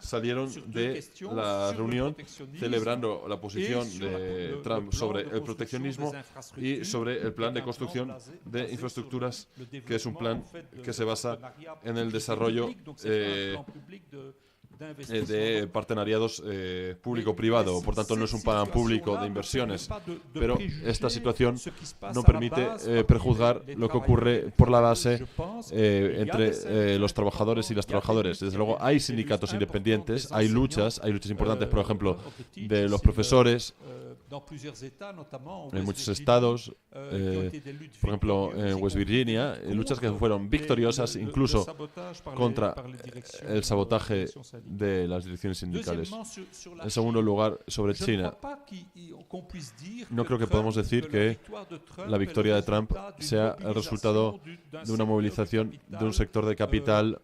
salieron de la reunión celebrando la posición de Trump sobre el proteccionismo y sobre el plan de construcción de infraestructuras, que es un plan que se basa en el desarrollo de partenariados público-privado. Por tanto, no es un plan público de inversiones, pero esta situación no permite prejuzgar lo que ocurre por la base entre los trabajadores y las trabajadoras. Desde luego hay sindicatos independientes, hay luchas importantes, por ejemplo, de los profesores en muchos estados, por ejemplo en West Virginia, luchas que fueron victoriosas incluso contra el sabotaje de las direcciones sindicales. En segundo lugar, sobre China, no creo que podamos decir que la victoria de Trump sea el resultado de una movilización de un sector de capital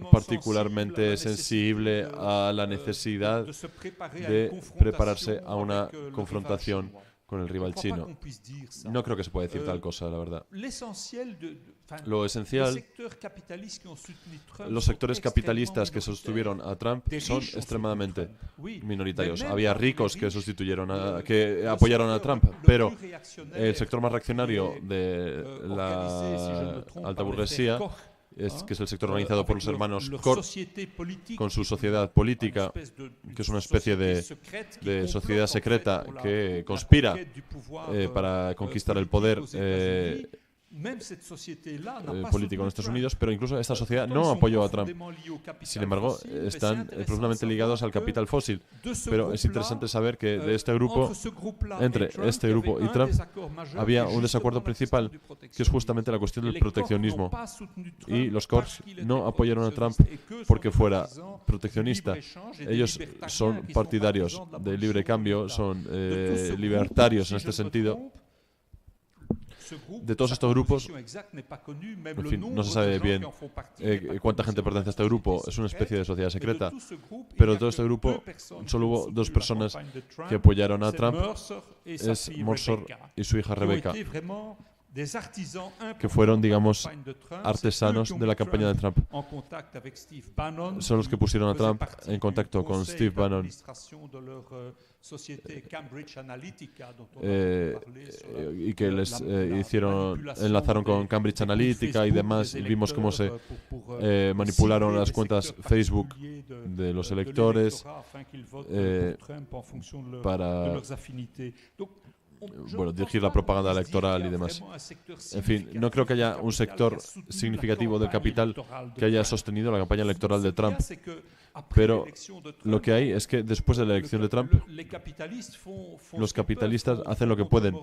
particularmente sensible a la necesidad de prepararse a una confrontación con el rival chino. No creo que se pueda decir tal cosa, la verdad. Lo esencial, los sectores capitalistas que sostuvieron a Trump son extremadamente minoritarios. Había ricos que apoyaron a Trump, pero el sector más reaccionario de la alta burguesía, que es el sector organizado por los hermanos Koch, con su sociedad política, que es una especie de sociedad secreta que conspira para conquistar el poder político en Estados Unidos, pero incluso esta sociedad no apoyó a Trump. Sin embargo, están profundamente ligados al capital fósil. Pero es interesante saber que de este grupo, entre este grupo y Trump, había un desacuerdo principal, que es justamente la cuestión del proteccionismo. Y los Corrs no apoyaron a Trump porque fuera proteccionista. Ellos son partidarios de libre cambio, son libertarios en este sentido. De todos estos grupos, en fin, no se sabe bien cuánta gente pertenece a este grupo, es una especie de sociedad secreta, pero de todo este grupo solo hubo dos personas que apoyaron a Trump, es Mercer y su hija Rebecca, que fueron, digamos, artesanos de la campaña de Trump. Son los que pusieron a Trump en contacto con Steve Bannon y que les enlazaron con Cambridge Analytica y demás, y vimos cómo se manipularon las cuentas Facebook de los electores para dirigir la propaganda electoral y demás. En fin, no creo que haya un sector significativo del capital que haya sostenido la campaña electoral de Trump. Pero lo que hay es que después de la elección de Trump, los capitalistas hacen lo que pueden.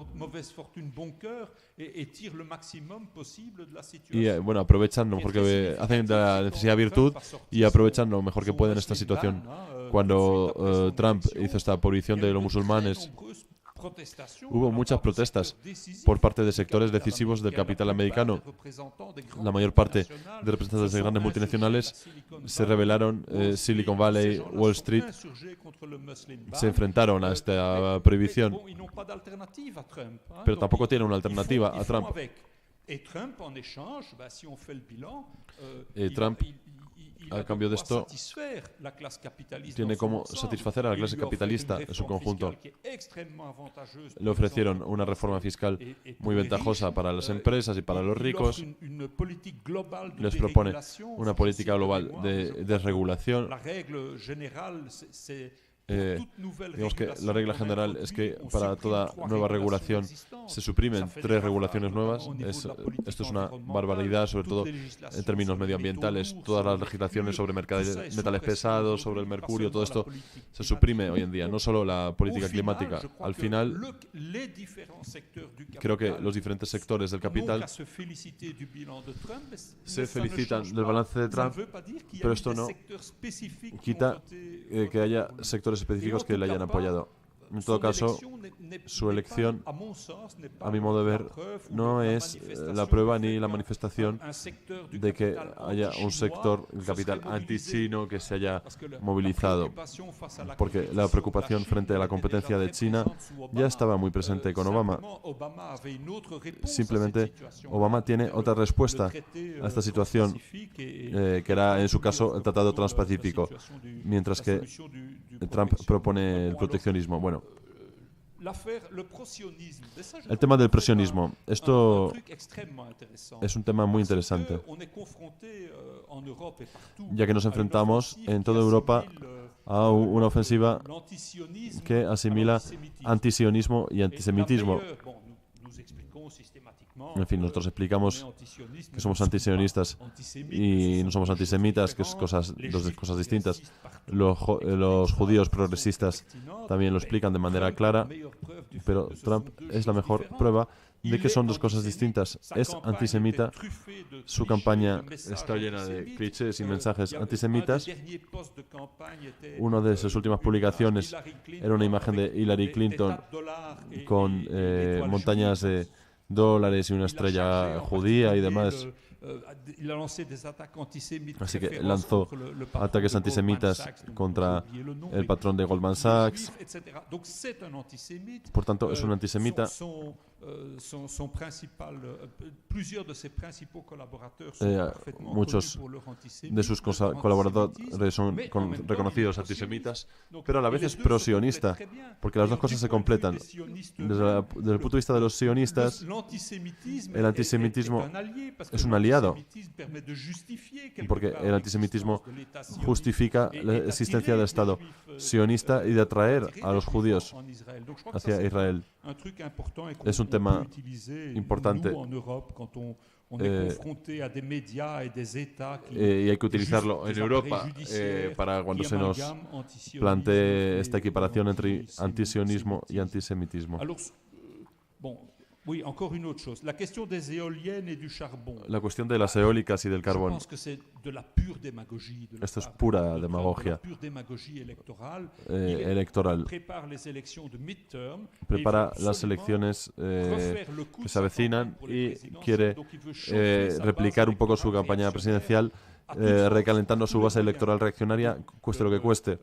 Y aprovechan lo mejor que hacen de la necesidad virtud y aprovechan lo mejor que pueden esta situación. Cuando Trump hizo esta prohibición de los musulmanes, hubo muchas protestas por parte de sectores decisivos del capital americano. La mayor parte de representantes de grandes multinacionales se rebelaron. Silicon Valley, Wall Street se enfrentaron a esta prohibición, pero tampoco tienen una alternativa a Trump. Trump, a cambio de esto, tiene como satisfacer a la clase capitalista en su conjunto. Le ofrecieron una reforma fiscal muy ventajosa para las empresas y para los ricos. Les propone una política global de desregulación. Digamos que la regla general es que para toda nueva regulación se suprimen 3 regulaciones nuevas. Esto es una barbaridad, sobre todo en términos medioambientales. Todas las legislaciones sobre metales pesados, sobre el mercurio, todo esto se suprime hoy en día, no solo la política climática. Al final, creo que los diferentes sectores del capital se felicitan del balance de Trump, pero esto no quita que haya sectores específicos que le hayan apoyado. En todo caso, su elección, a mi modo de ver, no es la prueba ni la manifestación de que haya un sector del capital anti-chino que se haya movilizado, porque la preocupación frente a la competencia de China ya estaba muy presente con Obama. Simplemente, Obama tiene otra respuesta a esta situación, que era, en su caso, el Tratado Transpacífico, mientras que Trump propone el proteccionismo. Bueno, el tema del presionismo. Esto es un tema muy interesante, ya que nos enfrentamos en toda Europa a una ofensiva que asimila antisionismo y antisemitismo. En fin, nosotros explicamos que somos antisionistas y no somos antisemitas, que es dos cosas distintas. Los judíos progresistas también lo explican de manera clara, pero Trump es la mejor prueba de que son dos cosas distintas. Es antisemita, su campaña está llena de clichés y mensajes antisemitas. Una de sus últimas publicaciones era una imagen de Hillary Clinton con montañas de dólares y una estrella judía y demás. Así que lanzó ataques antisemitas contra el patrón de Goldman Sachs. Por tanto, es un antisemita. Muchos de sus colaboradores son reconocidos antisemitas, pero a la vez es pro-sionista, porque las dos cosas se completan. Desde el punto de vista de los sionistas, el antisemitismo es un aliado, porque el antisemitismo justifica la existencia del Estado sionista y de atraer a los judíos hacia Israel. Es un tema importante y hay que utilizarlo en Europa para cuando se nos plantee esta equiparación entre antisionismo y antisemitismo. La cuestión de las eólicas y del carbón. Esto es pura demagogia electoral. Prepara las elecciones que se avecinan y quiere replicar un poco su campaña presidencial, recalentando su base electoral reaccionaria, cueste lo que cueste.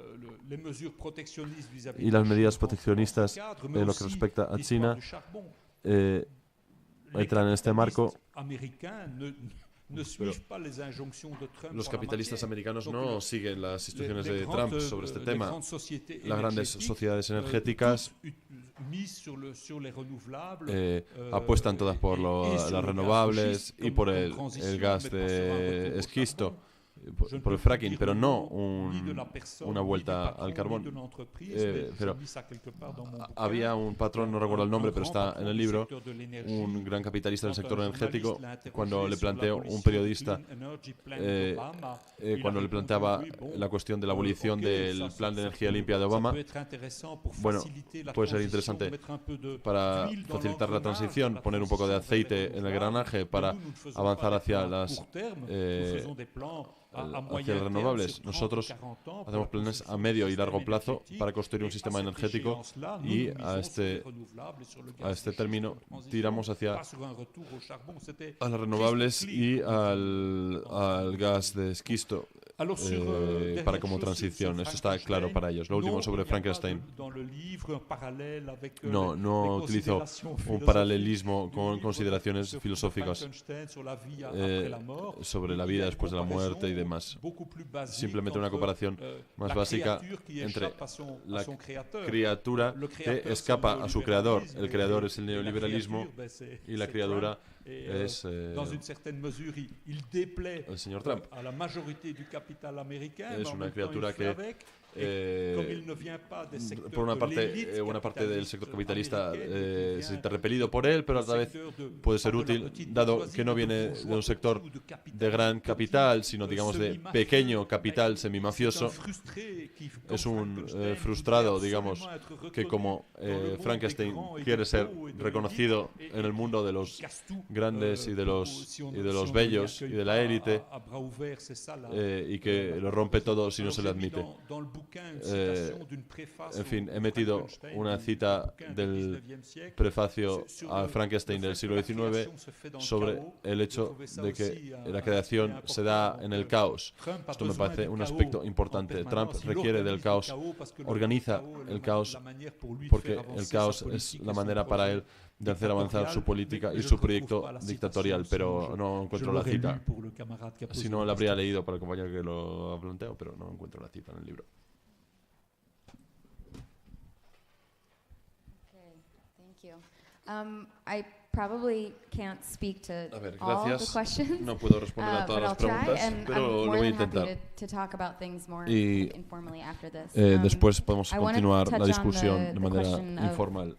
Y las medidas proteccionistas en lo que respecta a China entran en este marco. Pero los capitalistas americanos no siguen las instrucciones de Trump sobre este tema. Las grandes sociedades energéticas apuestan todas por las renovables y por el gas de esquisto, por el fracking, pero no una vuelta al carbón. Pero había un patrón, no recuerdo el nombre, pero está en el libro, un gran capitalista del sector energético, cuando le planteó un periodista, cuando le planteaba la cuestión de la abolición del plan de energía limpia de Obama. Bueno, puede ser interesante para facilitar la transición, poner un poco de aceite en el granaje para avanzar hacia las hacia las renovables. Nosotros hacemos planes a medio y largo plazo para construir un sistema energético y a este término tiramos hacia las renovables y al gas de esquisto para como transición. Eso está claro para ellos. Lo último sobre Frankenstein. No utilizo un paralelismo con consideraciones filosóficas sobre la vida después de la muerte y demás. Simplemente una comparación más básica entre la criatura que escapa a su creador. El creador es el neoliberalismo y la criatura es el señor Trump. Es una criatura que por una parte del sector capitalista se siente repelido por él, pero a la vez puede ser útil, dado que no viene de un sector de gran capital, sino digamos de pequeño capital semimafioso. Es un frustrado, digamos, que como Frankenstein quiere ser reconocido en el mundo de los grandes y de los bellos y de la élite, y que lo rompe todo si no se le admite. En fin, he metido una cita del prefacio a Frankenstein del siglo XIX sobre el hecho de que la creación se da en el caos. Esto me parece un aspecto importante. Trump requiere del caos, organiza el caos, porque el caos es la manera para él de hacer avanzar su política y su proyecto dictatorial, pero no encuentro la cita. Si no, la habría leído para el compañero que lo ha planteado, pero no encuentro la cita en el libro. I probably can't speak to all the questions. No puedo responder a todas las preguntas, pero lo voy a intentar. Y después podemos continuar la discusión de manera informal.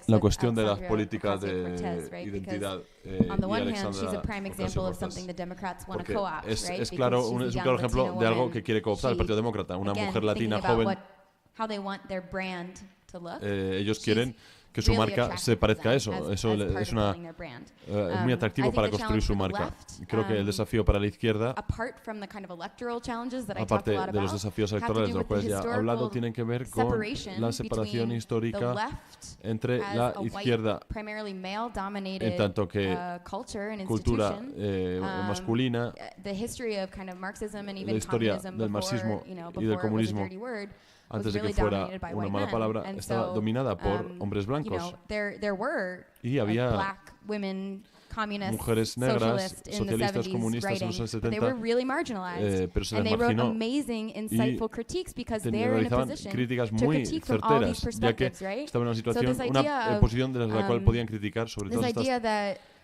La cuestión de las políticas de identidad y Alexandra Ocasio-Cortez, es un claro ejemplo de algo que quiere cooptar el Partido Demócrata, una mujer latina joven. Ellos quieren que su marca se parezca a eso. Eso es muy atractivo para construir su marca. Creo que el desafío para la izquierda, aparte de los desafíos electorales de los cuales ya he hablado, tienen que ver con la separación histórica entre la izquierda, en tanto que cultura masculina, la historia del marxismo y del comunismo, antes de que fuera una mala palabra, estaba dominada por hombres blancos. Y había mujeres negras, socialistas, comunistas en los años 70, pero se les marginó y realizaban críticas muy certeras, ya que estaban en una situación, una posición de la cual podían criticar sobre todas estas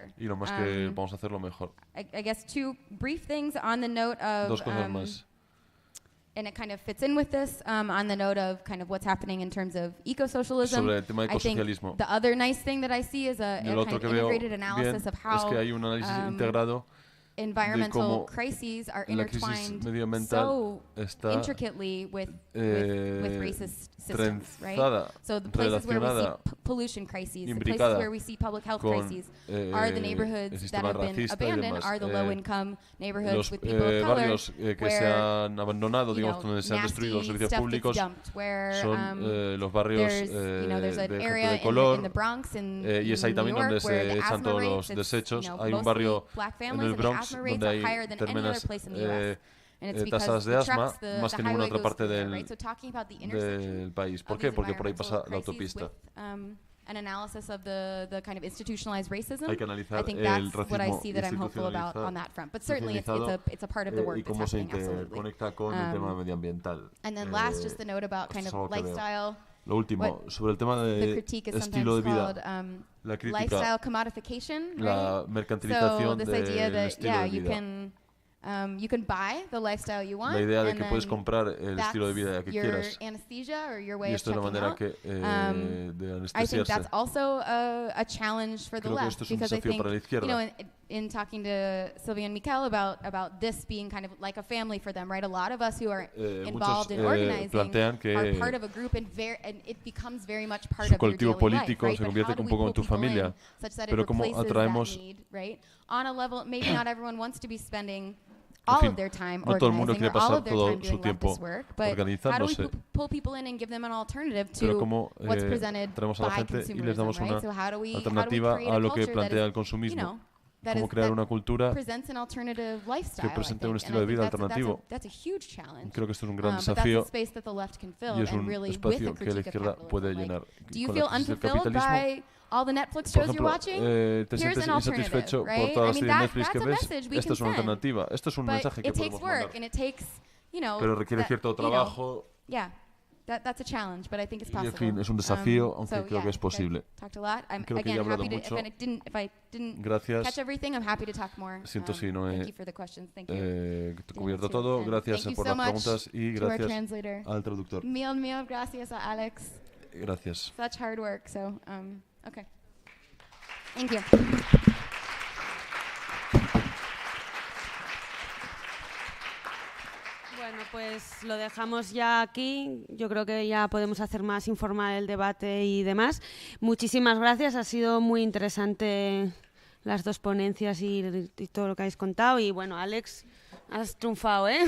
better. Y lo más que vamos a hacerlo mejor. I guess two brief things on the note of, Dos cosas más. and it kind of fits in with this, on the note of kind of what's happening in terms of eco-socialism. Sobre el tema de I think ecosocialismo. the other nice thing that I see is a Y lo kind otro of que veo integrated analysis bien of how es que hay un análisis integrado de environmental cómo crises are la crisis intertwined medioambiental so está intricately with racist systems, right? trenzada, So the places where we see relacionada, pollution crises, the places imbricada where we see public health con crises, are the el neighborhoods that sistema have been racista y abandoned, demás. are the low-income neighborhoods Los with people of color, barrios que se where, han abandonado, you know, digamos, donde se han destruido los nasty servicios stuff públicos, gets dumped, where, son los barrios there's, you know, there's an de area gente de color, in the Bronx in y es ahí New también York donde where se the echan asthma todos rates, los it's, desechos. you know, Hay un mostly barrio black en families, el and the Bronx asthma rates donde are hay higher than any other tremendas place in the US. And it's tasas because de the asma, trucks, the más que en highway ninguna otra goes parte through there, right? So talking about the intersection del país. ¿Por of qué? these Porque por ahí pasa environmental la crises autopista. with, an analysis of the kind of institutionalized racism. Hay que analizar I think el that's what I racismo see that I'm hopeful about on that front. But certainly it's a part of the work y that's cómo se happening, absolutely. interconecta con el tema medioambiental. And then last, just a note about kind esto es of algo que veo. lifestyle. Lo último, sobre el tema The de critique is estilo de sometimes vida, called la crítica, lifestyle commodification, la right? mercantilización So this idea del that, estilo yeah, de vida. you can buy the lifestyle you want, La idea de and que puedes then comprar el estilo de vida que your quieras. anesthesia or your way Y of esto es la checking manera out. que, de I think anestesiarse. that's also a challenge for the Creo que left, esto es un because I desafío think, para la izquierda. you know, in talking to Sylvia and Mikel about this being kind of like a family for them, right? A lot of us who are involved in organizing plantean que are part of a group, and it becomes very much part su of your colectivo daily life, político right? se But convierte how do un we poco en pull tu people familia, in such that pero it cómo replaces atraemos that need, right? On a level, maybe not everyone wants to be spending En all fin, of their time no todo el mundo organizing quiere or all pasar of their todo time su doing tiempo leftist work, but how do we organizándose. pull people in and give them an alternative Pero to cómo what's presented traemos a la by gente y les damos consumerism, una right? So how do we alternativa create a lo que culture that plantea is, el consumismo. you know, that Cómo is- crear that una cultura presents an alternative lifestyle, que presente I un think. estilo de And I vida think alternativo. that's a huge challenge. Creo que esto es un gran But that's a desafío space that the left can fill, y es and un really with espacio a que la critique of izquierda capitalism. puede Like, llenar. do you Con feel la crisis del unfulfilled capitalismo, by all the Netflix por shows ejemplo, you're watching? te Here's sientes an alternative, insatisfecho right? por todas las I mean, series de Netflix que that's a ves. message we Esta can es una send. alternativa. Esto es un But mensaje que it takes podemos work, mandar. and it takes, you know, Pero requiere that- cierto you know, trabajo. yeah. That's a challenge, but I think it's Y, en possible. fin, es un desafío, aunque so, creo yeah, que es posible. I talked a lot. I'm Creo que ya he again hablado happy to, mucho. if I didn't Gracias. catch everything, I'm happy to talk more. Siento si no he Thank you for the questions. Thank you. cubierto Too. todo. And Gracias thank you por so las much preguntas y to our gracias translator. al traductor. Mil gracias a Alex. Gracias. Such hard work. So, okay. Thank you. Bueno, pues lo dejamos ya aquí. Yo creo que ya podemos hacer más informal el debate y demás. Muchísimas gracias. Ha sido muy interesante las dos ponencias y todo lo que habéis contado. Y bueno, Alex, has triunfado, ¿eh?